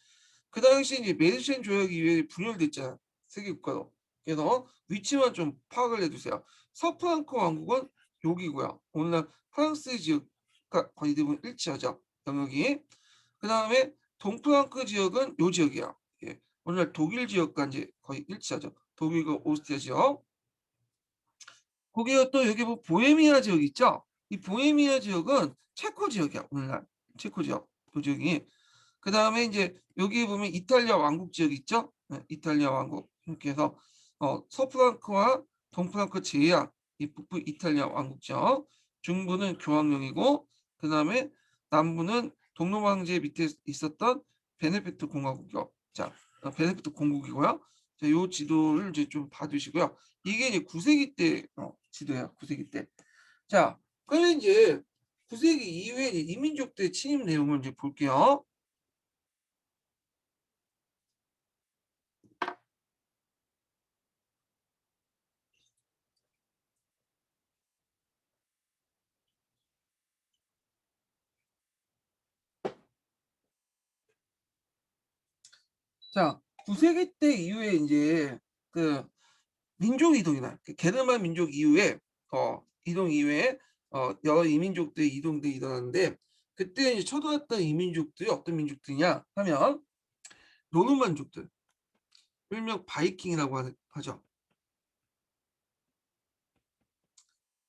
그 당시 이제 메르셴 조약 이후에 분열됐잖아요, 세계 국가로. 그래서 위치만 좀 파악을 해 두세요. 서프랑크 왕국은 여기고요. 오늘날 프랑스 지역과 거의 대부분 일치하죠, 영역이. 그다음에 동프랑크 지역은 요 지역이에요. 예. 오늘날 독일 지역과 인제 거의 일치하죠. 독일과 오스트리아 지역. 거기에 또 여기 보헤미아 지역 있죠? 이 보헤미아 지역은 체코 지역이야, 오늘날. 체코 지역. 요 지역이. 그다음에 인제 여기 보면 이탈리아 왕국 지역 있죠? 예, 이탈리아 왕국. 이렇게 해서 서프랑크와 동프랑크 제약, 이 북부 이탈리아 왕국 지역, 중부는 교황령이고, 그다음에 남부는 동로마 황제 밑에 있었던 베네토트 공화국이요. 자, 베네토트 공국이고요. 자, 요 지도를 이제 좀 봐 두시고요. 이게 이제 9 세기 때 지도예요, 9 세기 때. 자, 그러면 인제 9 세기 이후에 이제 이민족들의 침입 내용을 이제 볼게요. 자, 9 세기 때 이후에 인제 그 민족 이동이나 그 게르만 민족 이후에 이동 이후에 여러 이민족들의 이동들이 일어났는데, 그때 이제 쳐들어왔던 이민족들이 어떤 민족들이냐 하면 노르만족들, 일명 바이킹이라고 하죠.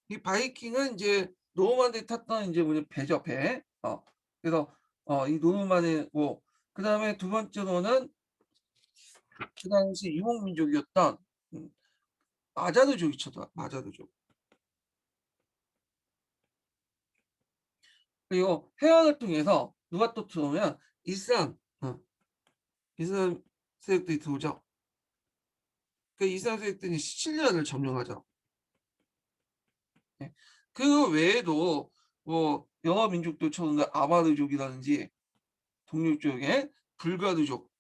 이 바이킹은 인제 노르만들이 탔던 인제 뭐냐 배죠, 배. 그래서 이 노르만이고, 그다음에 두 번째로는 그 당시 유목민족이었던 음 마자르족이 쳐들어와, 마자르족. 그리고 해안을 통해서 누가 또 들어오면 이슬람 세력들이 들어오죠. 그 이슬람 세력들이 시칠리아를 점령하죠. 예. 그 외에도 뭐 여러 민족들 쳐오는데 아마르족이라든지 동료 쪽에 불가르족,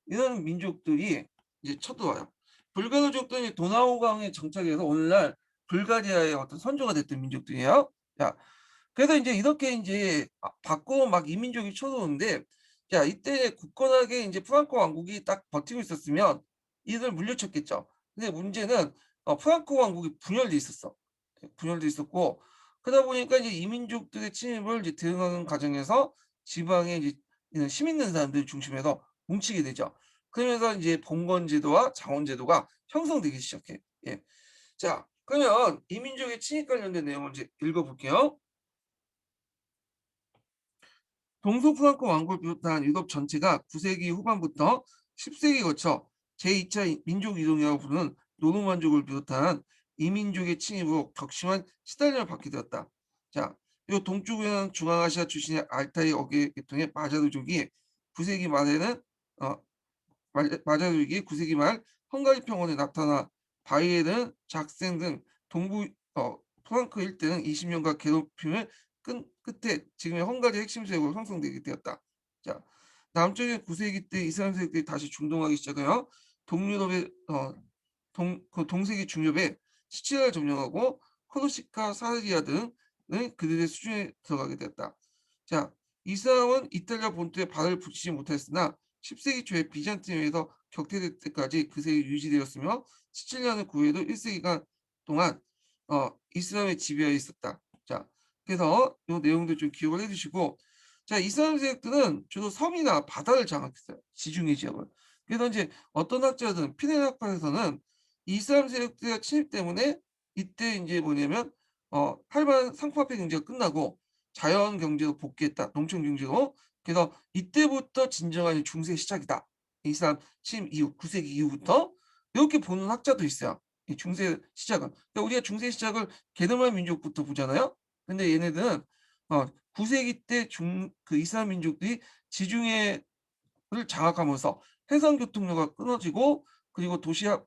이런 민족들이 이제 쳐들어와요. 불가르족들이 도나우강에 정착해서 오늘날 불가리아의 어떤 선조가 됐던 민족들이에요. 자, 그래서 인제 이렇게 인제 받고 막 이민족이 쳐들어오는데, 자, 이때 굳건하게 인제 프랑코 왕국이 딱 버티고 있었으면 이들 물리쳤겠죠. 근데 문제는 프랑코 왕국이 분열돼 있었어. 예, 분열돼 있었고, 그러다 보니까 이제 이민족들의 침입을 이제 대응하는 과정에서 지방에 이제 있는 힘 있는 사람들 중심에서 뭉치게 되죠. 그러면서 인제 봉건 제도와 장원 제도가 형성되기 시작해. 예. 자, 그러면 이민족의 침입 관련된 내용을 이제 읽어 볼게요. 동서프랑크 왕국을 비롯한 유럽 전체가 9 세기 후반부터 10 세기 거쳐 제2차 민족 이동이라고 부르는 노르만족을 비롯한 이민족의 침입으로 격심한 시달림을 받게 되었다. 자, 이 동쪽에는 중앙아시아 출신의 알타이 어계 계통의 마자르족이 9 세기 말에는 어 마자르족이 9 세기 말 헝가리 평원에 나타나 바이에른, 작센 등 동부 프랑크 일대는 20 년간 괴롭힘을 끝에 지금의 헝가리의 핵심 세력으로 형성되게 되었다. 자, 남쪽의 9 세기 때 이슬람 세력들이 다시 중동하기 시작하여 동유럽의 동세기 중엽에 시치리아를 점령하고 코르시카, 사르디아 등 그들의 수준에 들어가게 되었다. 자, 이 싸움은 이탈리아 본토에 발을 붙이지 못했으나 10세기 초에 비잔티움에서 격퇴될 때까지 그세에 유지되었으며 시칠리아는 그 후에도 1세기간 동안 이슬람의 지배하에 있었다. 자, 그래서 이 내용들 좀 기억을 해주시고, 자, 이슬람 세력들은 주로 섬이나 바다를 장악했어요. 지중해 지역을. 그래서 이제 어떤 학자들은 피레 학파에서는 이슬람 세력들의 침입 때문에 이때 이제 뭐냐면 활발한 상품화폐 경제가 끝나고 자연 경제로 복귀했다. 농촌 경제로. 그래서 이때부터 진정한 중세 시작이다. 이슬람 침입 이후 9세기 이후부터 이렇게 보는 학자도 있어요. 이 중세 시작은. 그러니까 우리가 중세 시작을 게르만 민족부터 보잖아요. 근데 얘네들은 9세기 때 그 이슬람 민족들이 지중해를 장악하면서 해상 교통로가 끊어지고 그리고 도시화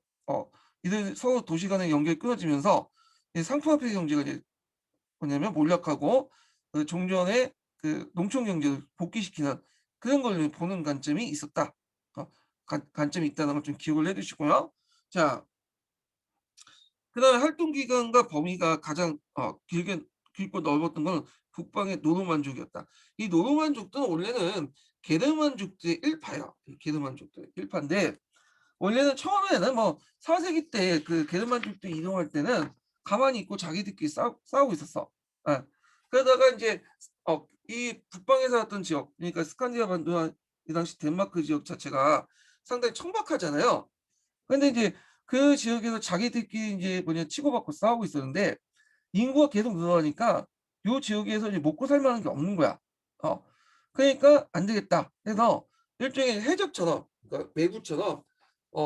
이들 서로 도시 간의 연결이 끊어지면서 이 상품화폐 경제가 이제 뭐냐면 몰락하고 그 종전의 그 농촌 경제를 복귀시키는 그런 걸 보는 관점이 있었다. 관점이 있다는 걸 좀 기억을 해 두시고요. 자, 그다음에 활동 기간과 범위가 가장 길게 깊고 넓었던 건 북방의 노르만족이었다. 이 노르만족도 원래는 게르만족들의 일파예요. 이 게르만족들의 일파인데 원래는 처음에는 뭐 4세기 때 그 게르만족들이 이동할 때는 가만히 있고 자기들끼리 싸우고 있었어. 예. 그러다가 인제 이 북방에 살았던 지역 그러니까 스칸디나비아 반도나 이 당시 덴마크 지역 자체가 상당히 청박하잖아요. 근데 인제 그 지역에서 자기들끼리 인제 뭐냐 치고받고 싸우고 있었는데 인구가 계속 늘어나니까 요 지역에서 이제 먹고 살 만한 게 없는 거야. 어. 그러니까 '안 되겠다.' 해서 일종의 해적처럼 그러니까 매국처럼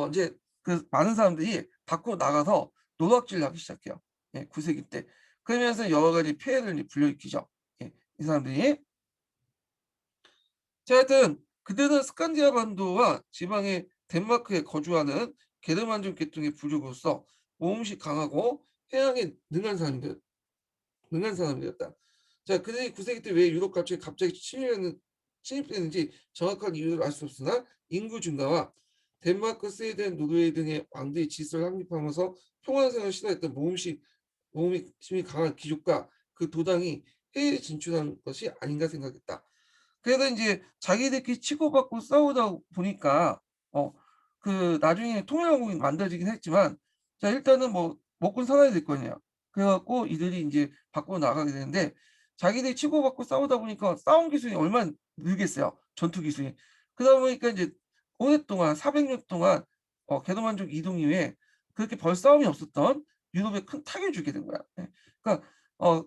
인제 그 많은 사람들이 밖으로 나가서 노략질을 하기 시작해요. 예 9 세기 때. 그러면서 여러 가지 폐해를 이제 불러일으키죠. 예 이 사람들이. 자 하여튼 그들은 스칸디아 반도와 지방의 덴마크에 거주하는 게르만족 계통의 부족으로서 모험이 강하고 해양에 능한 사람들이었다. 자, 그들이 9세기 때 왜 유럽 갑자기 침입했는지 정확한 이유를 알 수 없으나 인구 증가와 덴마크, 스웨덴, 노르웨이 등의 왕들이 질서를 확립하면서 평화 생활을 시도했던 모험심이 강한 귀족과 그 도당이 해외에 진출한 것이 아닌가 생각했다. 그래서 인제 자기들끼리 치고받고 싸우다 보니까 어 나중에 통일왕국이 만들어지긴 했지만 자 일단은 뭐 먹고 살아야 될 거 아니에요. 그래 갖고 이들이 인제 밖으로 나가게 되는데 자기들이 치고받고 싸우다 보니까 싸움 기술이 얼마나 늘겠어요, 전투 기술이. 그러다 보니까 인제 오랫동안 400년 동안 게르만족 이동 이후에 그렇게 벌싸움이 없었던 유럽에 큰 타격을 주게 된 거야. 예. 그러니까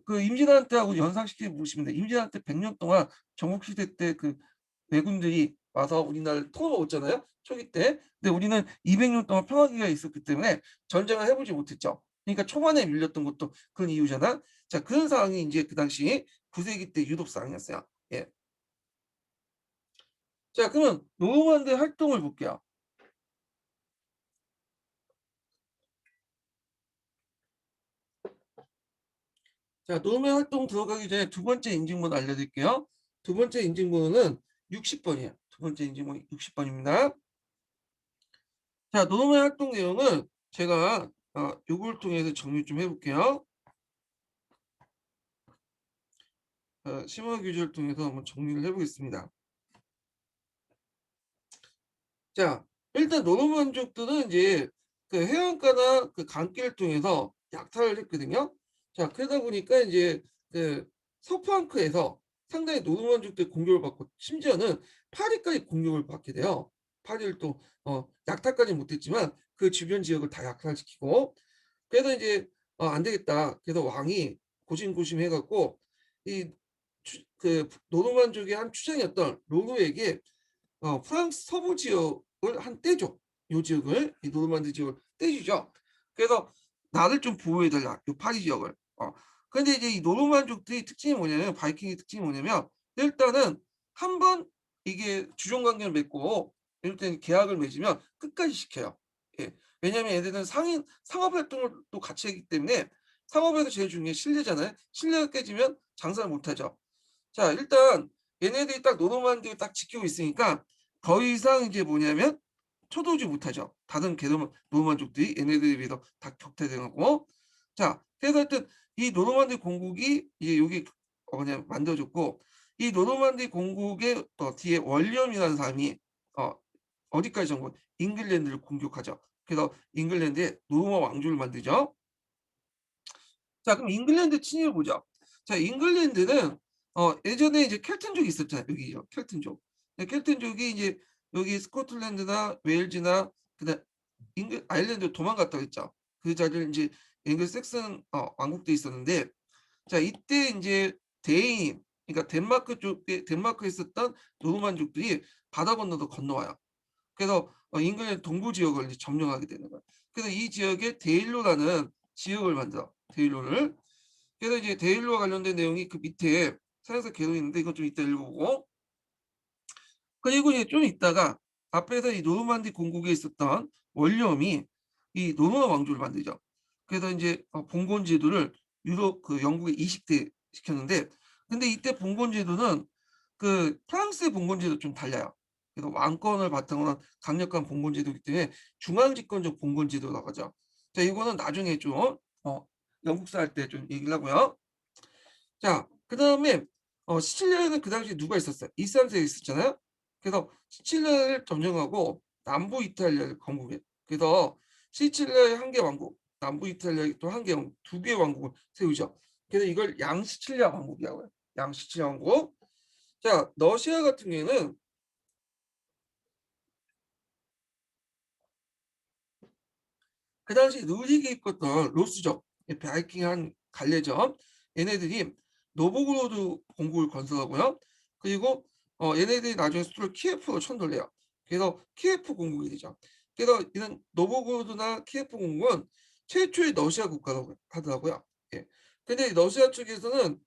그 임진왜란 때하고 연상시켜 보시면 돼요. 임진왜란 때 100년 동안 전국시대 때 그 왜군들이 와서 우리나라를 털어먹었잖아요, 초기 때. 근데 우리는 200년 동안 평화기가 있었기 때문에 전쟁을 해 보지 못했죠. 그러니까 초반에 밀렸던 것도 그런 이유잖아. 자 그런 상황이 인제 그 당시 9 세기 때 유럽 상황이었어요. 예. 자 그러면 노르만드 활동을 볼게요. 자 노르만 활동 들어가기 전에 두 번째 인증번호 알려드릴게요. 두 번째 인증번호는 60 번이에요. 두 번째 인증번호 60 번입니다. 자 노동의 활동 내용은 제가 요걸 통해서 정리 좀 해 볼게요. 심화 규제를 통해서 한번 정리를 해 보겠습니다. 자 일단 노동만족들은 이제 그 해안가나 그 강길을 통해서 약탈을 했거든요. 자 그러다 보니까 인제 그 서프랑크에서 상당히 노동만족들의 공격을 받고 심지어는 파리까지 공격을 받게 돼요. 파리를 또 약탈까지는 못했지만 그 주변 지역을 다 약탈시키고 그래서 인제 '안 되겠다.' 그래서 왕이 고심고심해 갖고 이 노르만족의 한 추장이었던 로로에게 프랑스 서부 지역을 떼줘. 요 지역을 이 노르만디 지역을 떼주죠. 그래서 "나를 좀 보호해 달라. 요 파리 지역을." 근데 이제 이 노르만족들의 특징이 뭐냐면 바이킹의 특징이 뭐냐면 일단은 한 번 이게 주종 관계를 맺고 이럴 때는 계약을 맺으면 끝까지 지켜요. 예. 왜냐하면 얘네들은 상업 활동을 또 같이 하기 때문에 상업에서 제일 중요한 신뢰잖아요. 신뢰가 깨지면 장사를 못 하죠. 자 일단 얘네들이 딱 노르만디를 딱 지키고 있으니까 더 이상 이제 뭐냐면 쳐들어오지 못하죠. 다른 노르만족들이 얘네들에 비해서 다 격퇴당하고. 자 그래서 하여튼 이 노르만디 공국이 이제 여기 그냥 만들어졌고, 이 노르만디 공국의 뒤에 월렴이라는 사람이 어 어디까지 정복? 잉글랜드를 공격하죠. 그래서 잉글랜드에 노르마 왕조를 만들죠. 자, 그럼 잉글랜드 친위를 보자. 자, 잉글랜드는 예전에 이제 켈튼족이 있었잖아요. 여기죠. 켈튼족. 네, 켈튼족이 이제 여기 스코틀랜드나 웨일즈나 그다음 아일랜드로 도망갔다고 했죠. 그 자리를 이제 앵글색슨 왕국도 있었는데, 자, 이때 인제 대인, 그러니까 덴마크 쪽에 덴마크에 있었던 노르만족들이 바다 건너서 건너와요. 그래서 잉글랜드 동부 지역을 이제 점령하게 되는 거야. 그래서 이 지역에 데일로라는 지역을 만들어. 데일로를. 그래서 이제 데일로와 관련된 내용이 그 밑에 사에서 계속 있는데 이건 좀 이따 읽어보고, 그리고 이제 좀 있다가 앞에서 이 노르만디 공국에 있었던 원리엄이 이 노르만 왕조를 만들죠. 그래서 인제 봉건 제도를 유럽 영국에 이식돼 시켰는데, 근데 이때 봉건 제도는 그 프랑스의 봉건 제도와 좀 달라요. 그래서 왕권을 바탕으로 한 강력한 봉건 제도이기 때문에 중앙 집권적 봉건 제도라고 하죠. 자, 이거는 나중에 좀 영국사 할 때 좀 얘기를 하고요. 자, 그다음에 시칠리아에는 그 당시에 누가 있었어요? 이3 세가 있었잖아요. 그래서 시칠리아를 점령하고 남부 이탈리아를 건국해요. 그래서 시칠리아의 한 개 왕국, 남부 이탈리아의 또 한 개 왕국, 두 개의 왕국을 세우죠. 그래서 이걸 양시칠리아 왕국이라고 해요. 양시칠리아 왕국. 자, 러시아 같은 경우에는 그 당시 누리기 입었던 로스족, 바이킹한 갈레족, 얘네들이 노보그로드 공국을 건설하고요. 그리고 얘네들이 나중에 수도를 키예프로 천돌려요. 그래서 키예프 공국이 되죠. 그래서 이런 노보그로드나 키예프 공국은 최초의 러시아 국가라고 하더라고요. 예. 근데 러시아 측에서는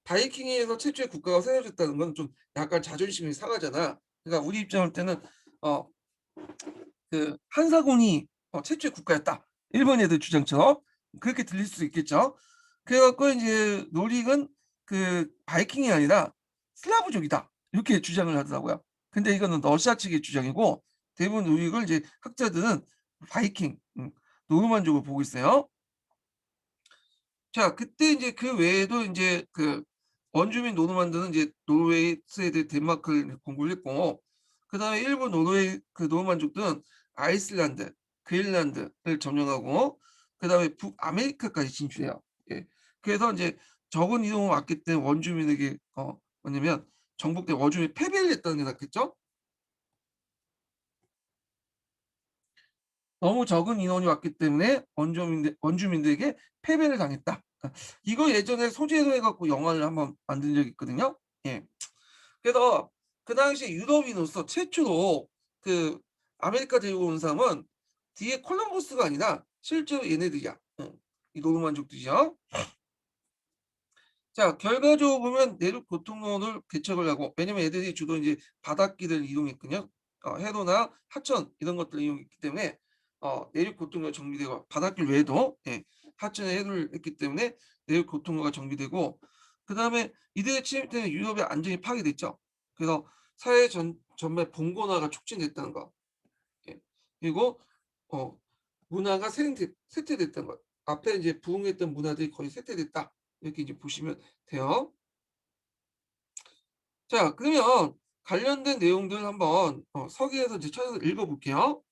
바이킹에서 최초의 국가가 세워졌다는 건 좀 약간 자존심이 상하잖아. 그러니까 우리 입장할 때는 어 한사군이 최초의 국가였다. 일본 애들 주장처럼 그렇게 들릴 수 있겠죠. 그래 갖고 인제 노릭은 바이킹이 아니라 슬라브족이다, 이렇게 주장을 하더라고요. 근데 이거는 러시아 측의 주장이고, 대부분 노릭을 이제 학자들은 바이킹, 노르만족을 보고 있어요. 자, 그때 인제 그 외에도 인제 원주민 노르만드는 이제 노르웨이, 스웨덴, 덴마크를 공부를 했고, 그다음에 일본, 노르웨이 노르만족들은 아이슬란드, 그린란드를 점령하고, 그다음에 북아메리카까지 진출해요. 예. 그래서 인제 적은 이동을 왔기 때문에 원주민에게 뭐냐면 정복 때 원주민이 패배를 했다는 게 낫겠죠? 너무 적은 인원이 왔기 때문에 원주민들에게 패배를 당했다. 이거 예전에 소재로 해 갖고 영화를 한번 만든 적이 있거든요. 예. 그래서 그 당시에 유럽인으로서 최초로 아메리카 데리고 온 사람은 뒤에 콜럼버스가 아니라 실제로 얘네들이야. 이 노르만족들이죠. 자, 결과적으로 보면 내륙 교통로를 개척을 하고, 왜냐면 얘들이 주로 이제 바닷길을 이용했거든요. 해로나 하천 이런 것들을 이용했기 때문에 내륙 교통로가 정비되고, 바닷길 외에도 하천에 해로를 했기 때문에 내륙 교통로가 정비되고, 그다음에 이들의 침입 때문에 유럽의 안정이 파괴됐죠. 그래서 사회 전반의 봉건화가 촉진됐다는 거. 예. 그리고 어 문화가 쇠퇴됐다는 것. 앞에 이제 부흥했던 문화들이 거의 쇠퇴됐다, 이렇게 이제 보시면 돼요. 자, 그러면 관련된 내용들 한번 서기에서 이제 찾아서 읽어볼게요.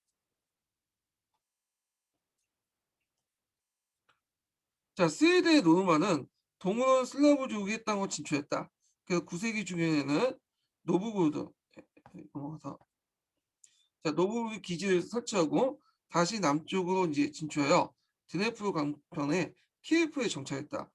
자, 스웨덴의 노르만은 동유럽 슬라브족의 땅을 진출했다. 그래서 9세기 중에는 노브고르드, 넘어가서, 자, 노브고르드 기지를 설치하고 다시 남쪽으로 이제 진출하여 드네프르 강변에 키예프에 정착했다.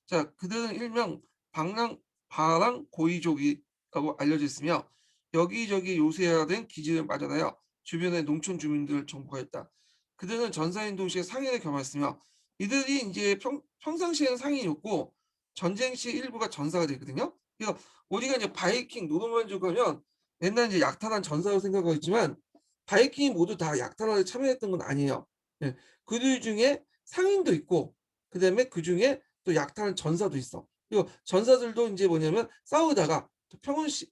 자, 그들은 일명 바랑 고이족이라고 알려져 있으며, 여기저기 요새화된 기지를 마련하여 주변의 농촌 주민들을 정복하였다. 그들은 전사인 동시에 상인을 겸하였으며, 이들이 이제 평상시에는 상인이었고 전쟁 시 일부가 전사가 되거든요. 그래서 우리가 이제 바이킹 노르만족 하면 옛날 이제 약탈한 전사로 생각하고 있지만, 바이킹이 모두 다 약탈에 참여했던 건 아니에요. 예. 그들 중에 상인도 있고, 그다음에 그중에 또 약탈한 전사도 있어. 그리고 전사들도 인제 뭐냐면 싸우다가 또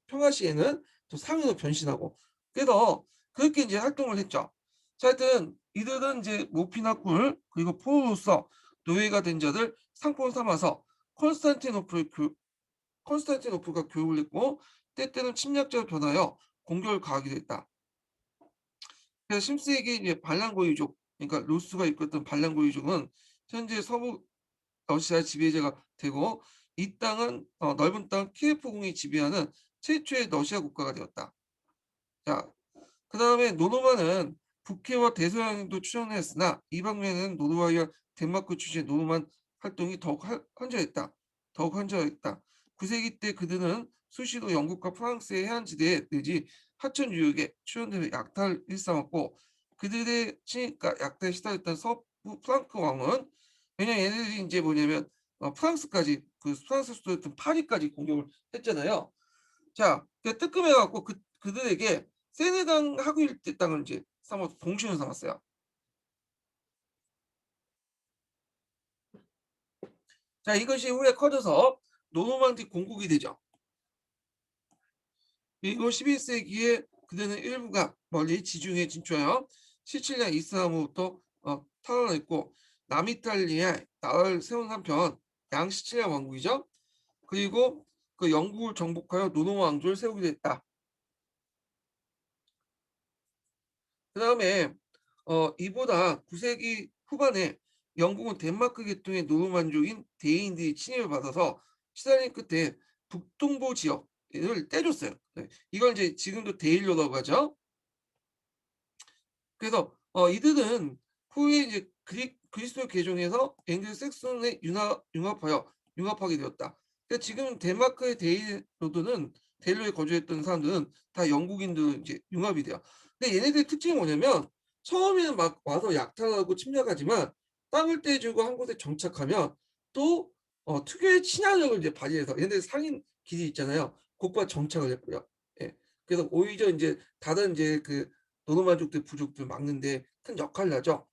평화 시에는 또 상인으로 변신하고, 그래서 그렇게 인제 활동을 했죠. 자, 하여튼 이들은 인제 모피나 꿀, 그리고 포로로서 노예가 된 자들 상권 삼아서 콘스탄티노플 교 콘스탄티노플과 교육을 했고 때때는 침략자로 변하여 공격을 가하기도 했다. 그래서 10세기 이제 반란고위족 그러니까 루스가 이끌었던 반란고위족은 현재 서부 러시아 지배자가 되고 이 땅은 넓은 땅 키예프궁이 지배하는 최초의 러시아 국가가 되었다. 자, 그다음에 노르만은 북해와 대서양도 추진했으나 이 방면에는 노르웨이와 덴마크 출신의 노르만 활동이 더욱 활발했다. 더욱 활발했다. 9세기 때 그들은 수시로 영국과 프랑스의 해안지대 내지 하천 유역에 출현되는 약탈을 일삼았고 그들의 침입과 약탈에 시달렸던 서부 프랑크 왕은 왜냐면 얘네들이 이제 뭐냐면 프랑스까지 그 프랑스 수도였던 파리까지 공격을 했잖아요. 자, 그 뜨끔해 갖고 그들에게 세네강 하구 일대 땅을 이제 삼아서 봉신을 삼았어요. 자, 이것이 후에 커져서 노르망디 공국이 되죠. 그리고 11세기에 그들은 일부가 멀리 지중해 진출하여 시칠리아 이슬람으로부터 탈환했고 남이탈리아에 나라를 세운 한편 양시칠리아 왕국이죠. 그리고 그 영국을 정복하여 노르 왕조를 세우게 됐다. 그다음에 이보다 9세기 후반에 영국은 덴마크 계통의 노르만족인 대인들이 침입을 받아서 시달린 끝에 북동부 지역을 떼줬어요. 네. 이걸 이제 지금도 데일로라고 하죠. 그래서 이들은 후에 이제 그리스도 개종해서 앵글색슨에 융합하게 되었다. 그러니까 지금 덴마크의 데일로에 거주했던 사람들은 다 영국인들 이제 융합이 돼요. 근데 얘네들의 특징이 뭐냐면 처음에는 막 와서 약탈하고 침략하지만 땅을 떼주고 한 곳에 정착하면 또 특유의 친화력을 이제 발휘해서 얘네들 상인 길이 있잖아요. 곧바 정착을 했고요. 예. 그래서 오히려 이제 다른 이제 그 노노만족들 부족들 막는데 큰 역할을 하죠.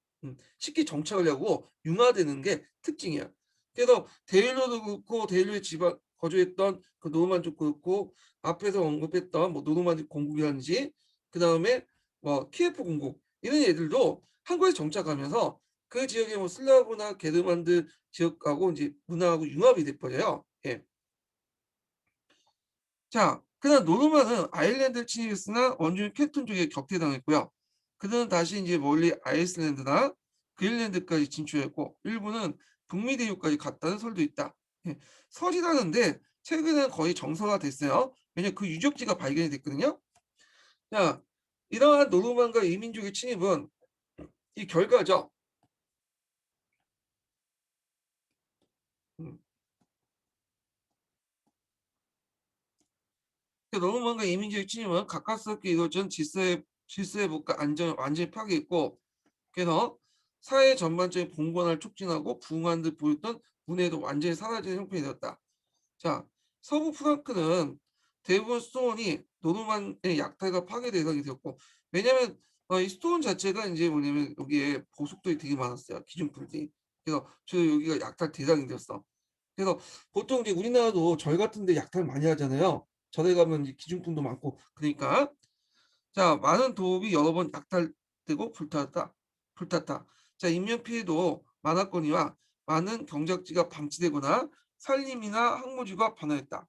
쉽게 정착을 하고 융화되는 게 특징이야. 그래서 데일로도 그렇고 데일로의 지방 거주했던 그 노르만족 그렇고 앞에서 언급했던 뭐 노르만디 공국이라든지 그다음에 뭐 키예프 공국 이런 애들도 한국에 정착하면서 그 지역의 뭐 슬라브나 게르만들 지역하고 이제 문화하고 융합이 돼 버려요. 예. 자, 그다음 노르만은 아일랜드를 침입했으나 원주민 켈톤족에 격퇴당했고요. 그들은 다시 이제 멀리 아이슬란드나 그린란드까지 진출했고 일부는 북미 대륙까지 갔다는 설도 있다. 예, 설이라는데 최근에는 거의 정서화됐어요. 왜냐면 그 유적지가 발견이 됐거든요. 자, 이러한 노르만과 이민족의 침입은 이 결과죠. 음, 노르만과 이민족의 침입은 가깝스럽게 이루어진 질서회복과 안전을 완전히 파괴했고 그래서 사회 전반적인 봉건화를 촉진하고 부흥하는 듯 보였던 문화도 완전히 사라지는 형편이 되었다. 자, 서부 프랑크는 대부분 수도원이 노르만의 약탈과 파괴 대상이 되었고 왜냐하면 이 수도원 자체가 이제 뭐냐면 여기에 보석들이 되게 많았어요. 기중품들이. 그래서 저 여기가 약탈 대상이 되었어. 그래서 보통 이제 우리나라도 절 같은 데 약탈 많이 하잖아요. 절에 가면 이제 기중품도 많고 그러니까 자, 많은 도읍이 여러 번 약탈되고 불탔다. 자, 인명 피해도 많았거니와 많은 경작지가 방치되거나 산림이나 항모지가 변화했다.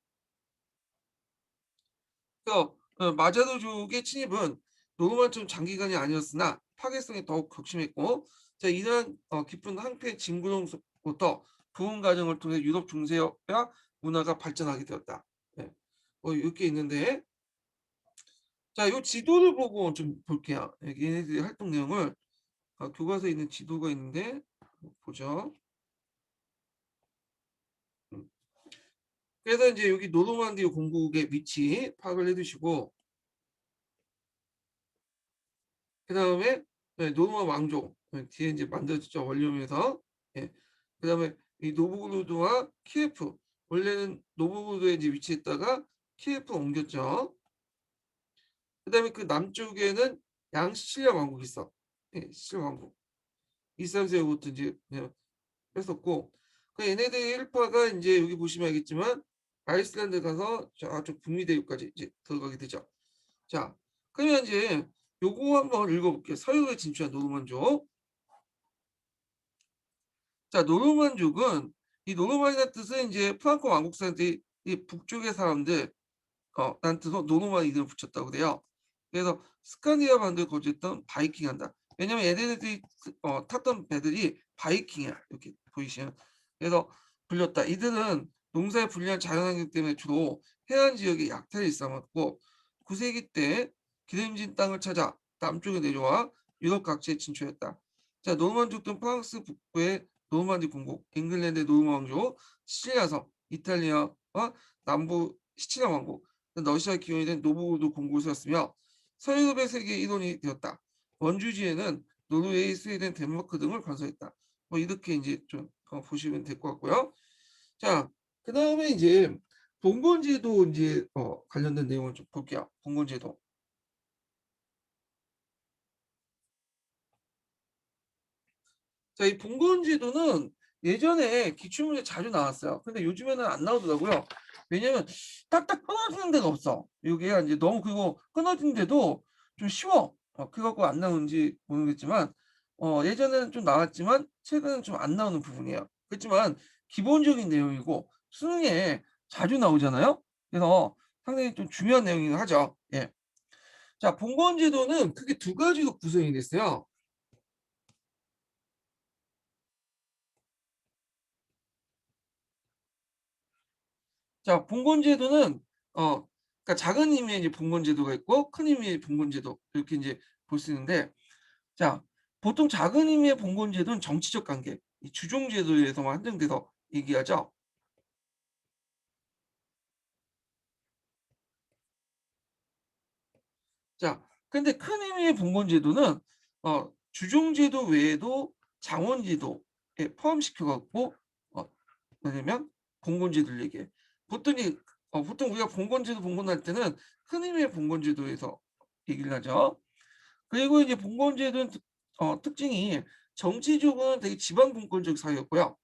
그래서 마자르족의 침입은 노르만처럼 장기간이 아니었으나 파괴성이 더욱 극심했고, 자, 이러한 깊은 항폐 진구로부터 부흥 과정을 통해 유럽 중세와 문화가 발전하게 되었다. 네. 이렇게 있는데 자, 요 지도를 보고 좀 볼게요. 얘네들의 활동 내용을 교과서에 있는 지도가 있는데 보죠. 음. 그래서 이제 여기 노르만디 공국의 위치 파악을 해두시고 그다음에 네, 노르만 왕조 뒤에 이제 만들어졌죠 원룸에서 예. 그다음에 이 노브고로드와 키예프 원래는 노브고로드에 이제 위치했다가 키예프 옮겼죠. 그다음에 그 남쪽에는 양시칠리아 왕국이 있어. 예, 시칠리아 왕국. 이삼세부터 이제 그냥 뺐었고 그 얘네들의 일파가 이제 여기 보시면 알겠지만 아이슬란드 가서 저쪽 북미 대륙까지 이제 들어가게 되죠. 자, 그러면 이제 요거 한번 읽어볼게요. 서유에 진출한 노르만족. 자, 노르만족은 이 노르만이라는 뜻은 이제 프랑크 왕국 사람들이 이 북쪽의 사람들 라는 뜻으로 노르만 이름을 붙였다고 그래요. 그래서 스칸디나비아반도에 거주했던 바이킹한다. 왜냐면 얘네들이 탔던 배들이 바이킹이야. 이렇게 보이시면. 그래서 불렸다. 이들은 농사에 불리한 자연환경 때문에 주로 해안 지역에 약탈을 일삼았고 9세기 때 기름진 땅을 찾아 남쪽에 내려와 유럽 각지에 진출했다. 자, 노르만족들은 프랑스 북부의 노르만디 공국, 잉글랜드의 노르만 왕조, 시칠리아섬, 이탈리아와 남부 시칠리아 왕국, 러시아 기원이 된 노브고르도 공국을 세웠으며 서유럽의 세계 일원이 되었다. 원주지에는 노르웨이, 스웨덴, 덴마크 등을 건설했다. 뭐 이렇게 이제 좀 보시면 될 것 같고요. 자, 그다음에 이제 봉건제도 이제 관련된 내용을 좀 볼게요. 봉건제도. 자, 이 봉건제도는 예전에 기출문제 자주 나왔어요. 근데 요즘에는 안 나오더라고요. 왜냐면 딱딱 끊어지는 데가 없어. 여기가 이제 너무 그리고 끊어진데도 좀 쉬워. 그래갖고 안 나오는지 모르겠지만 예전에는 좀 나왔지만 최근에는 좀 안 나오는 부분이에요. 그렇지만 기본적인 내용이고 수능에 자주 나오잖아요. 그래서 상당히 좀 중요한 내용이긴 하죠. 예. 자, 봉건제도는 크게 두 가지로 구성이 됐어요. 자, 봉건제도는 그러니까 작은 의미의 이제 봉건제도가 있고 큰 의미의 봉건제도 이렇게 이제 볼 수 있는데, 자, 보통 작은 의미의 봉건제도는 정치적 관계, 이 주종제도에서만 한정돼서 얘기하죠. 자, 근데 큰 의미의 봉건제도는 주종제도 외에도 장원제도에 포함시켜 갖고 뭐냐면 봉건제도를 얘기해. 보통 보통 우리가 봉건제도 봉건할 때는 큰 의미의 봉건제도에서 얘기를 하죠. 그리고 이제 봉건제도는 특징이 정치적으로는 되게 지방 분권적 사회였고요.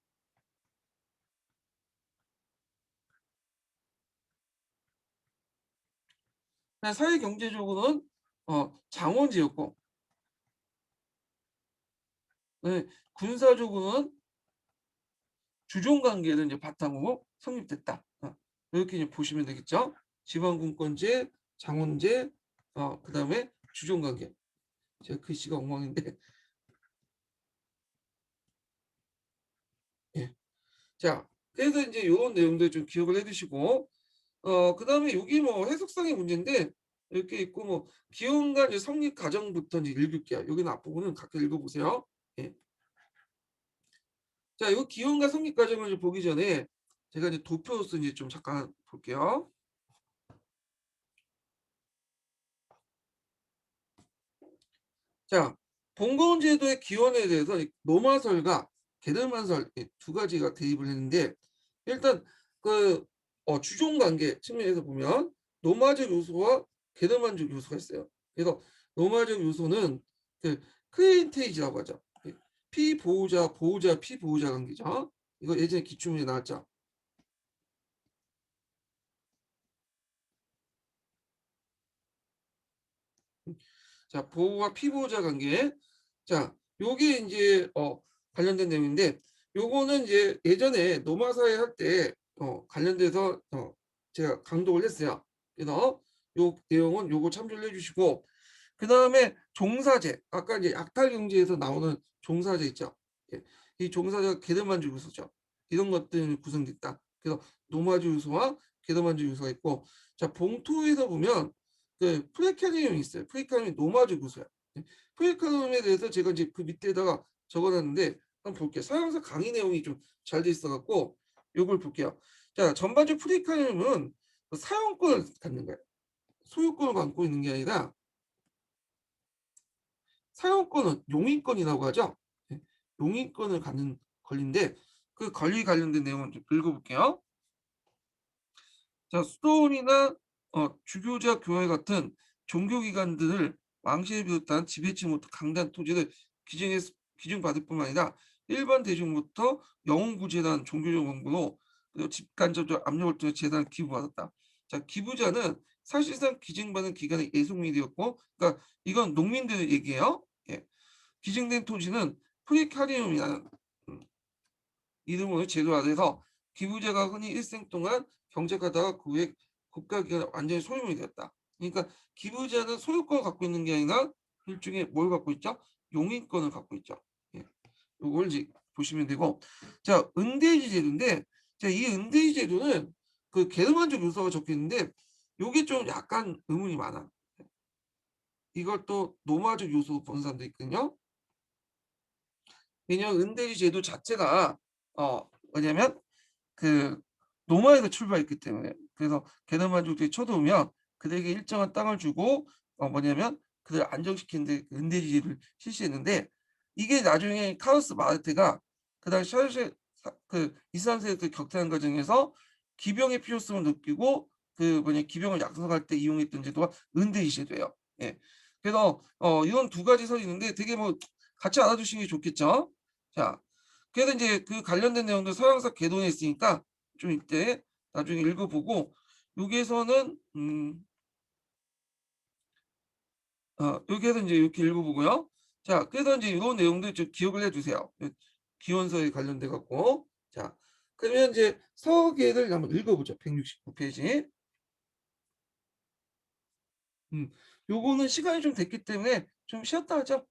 사회 경제적으로는 장원제였고, 네, 군사적으로는 주종 관계를 이제 바탕으로 성립됐다. 이렇게 이제 보시면 되겠죠. 지방 분권제, 장원제, 그다음에 주종 관계. 제가 글씨가 엉망인데, 예. 자, 그래서 이제 요런 내용들 좀 기억을 해 두시고 그다음에 여기 뭐 해석상의 문제인데 이렇게 있고 뭐 기원과 이제 성립 과정부터 이제 읽을게요. 여기는 앞부분은 각각 읽어 보세요. 예. 자, 요 기원과 성립 과정을 좀 보기 전에 제가 이제 도표로서 이제 좀 잠깐 볼게요. 자, 봉건 제도의 기원에 대해서 이 노마설과 게르만설 두 가지가 대입을 했는데 일단 그 주종 관계 측면에서 보면 노마적 요소와 게르만족 요소가 있어요. 그래서 노마적 요소는 그 크리엔테이지라고 하죠. 피보호자, 보호자, 피보호자 관계죠. 이거 예전에 기출문제 나왔죠. 자, 보호와 피보호자 관계. 자, 요게 이제 관련된 내용인데 요거는 이제 예전에 노마 사회 할 때 관련돼서 제가 강독을 했어요. 그래서 요 내용은 요거 참조를 해 주시고 그다음에 종사제. 아까 이제 약탈 경제에서 나오는 종사제 있죠. 예. 이 종사제가 게르만족 요소죠. 이런 것들이 구성됐다. 그래서 노마주 요소와 게르만족 요소가 있고 자, 봉토에서 보면 그 프레카리움이 있어요. 프레카리움이 노마족 요소야. 예. 프레카리움에 대해서 제가 이제 그 밑에다가 적어 놨는데 한번 볼게요. 서양사 강의 내용이 좀 잘 돼 있어 갖고 요걸 볼게요. 자, 전반적 프레카리움은 사용권을 갖는 거예요. 소유권을 갖고 있는 게 아니라 사용권은 용인권이라고 하죠. 예. 용인권을 갖는 권리인데 그 권리 관련된 내용을 좀 읽어볼게요. 자, 수도원이나 주교자 교회 같은 종교기관들을 왕실을 비롯한 지배층 부터 강단 토지를 기증해 기증받을 뿐만 아니라 일반 대중부터 영웅구제단 종교적 명부로 그리고 집간접적 압력을 통해 재단을 기부받았다. 자, 기부자는 사실상 기증받은 기관의 예속민이었고, 그러니까 이건 농민들 얘기예요. 예. 기증된 토지는 프리카리움이라는 이름으로 제도화돼서 기부자가 흔히 일생 동안 경작하다가 그 후에 국가기관에 완전히 소유물이 되었다. 그러니까 기부자는 소유권을 갖고 있는 게 아니라 일종의 뭘 갖고 있죠? 용인권을 갖고 있죠. 예. 요걸 이제 보시면 되고, 자 은대지 제도인데, 자 이 은대지 제도는 그 게르만족 요소가 적혀 있는데 요게 좀 약간 의문이 많아. 이걸 또 노마족 요소 보는 사람도 있거든요. 왜냐면 은대지 제도 자체가 뭐냐면 그 노마에서 출발했기 때문에. 그래서 게르만족들이 쳐들어오면 그들에게 일정한 땅을 주고 뭐냐면 그들을 안정시키는 데 은대지를 실시했는데, 이게 나중에 카르로스 마르테가 그 당시 샤르쉐 그 이슬람 세력들 격퇴하는 과정에서 기병의 필요성을 느끼고 그 뭐냐 기병을 양성할 때 이용했던 제도가 은대지 제도예요. 예. 그래서 이런 두 가지 설이 있는데 되게 뭐 같이 알아두시는 게 좋겠죠. 자, 그래서 인제 그 관련된 내용들 서양사 개론에 있으니까 좀 이때 나중에 읽어보고, 여기에서는 여기에서 인제 이렇게 읽어보고요. 자 그래서 인제 요런 내용들 좀 기억을 해 두세요. 기원서에 관련돼 갖고. 자 그러면 인제 서계를 한번 읽어보죠. 169 페이지. 음 요거는 시간이 좀 됐기 때문에 좀 쉬었다 하죠.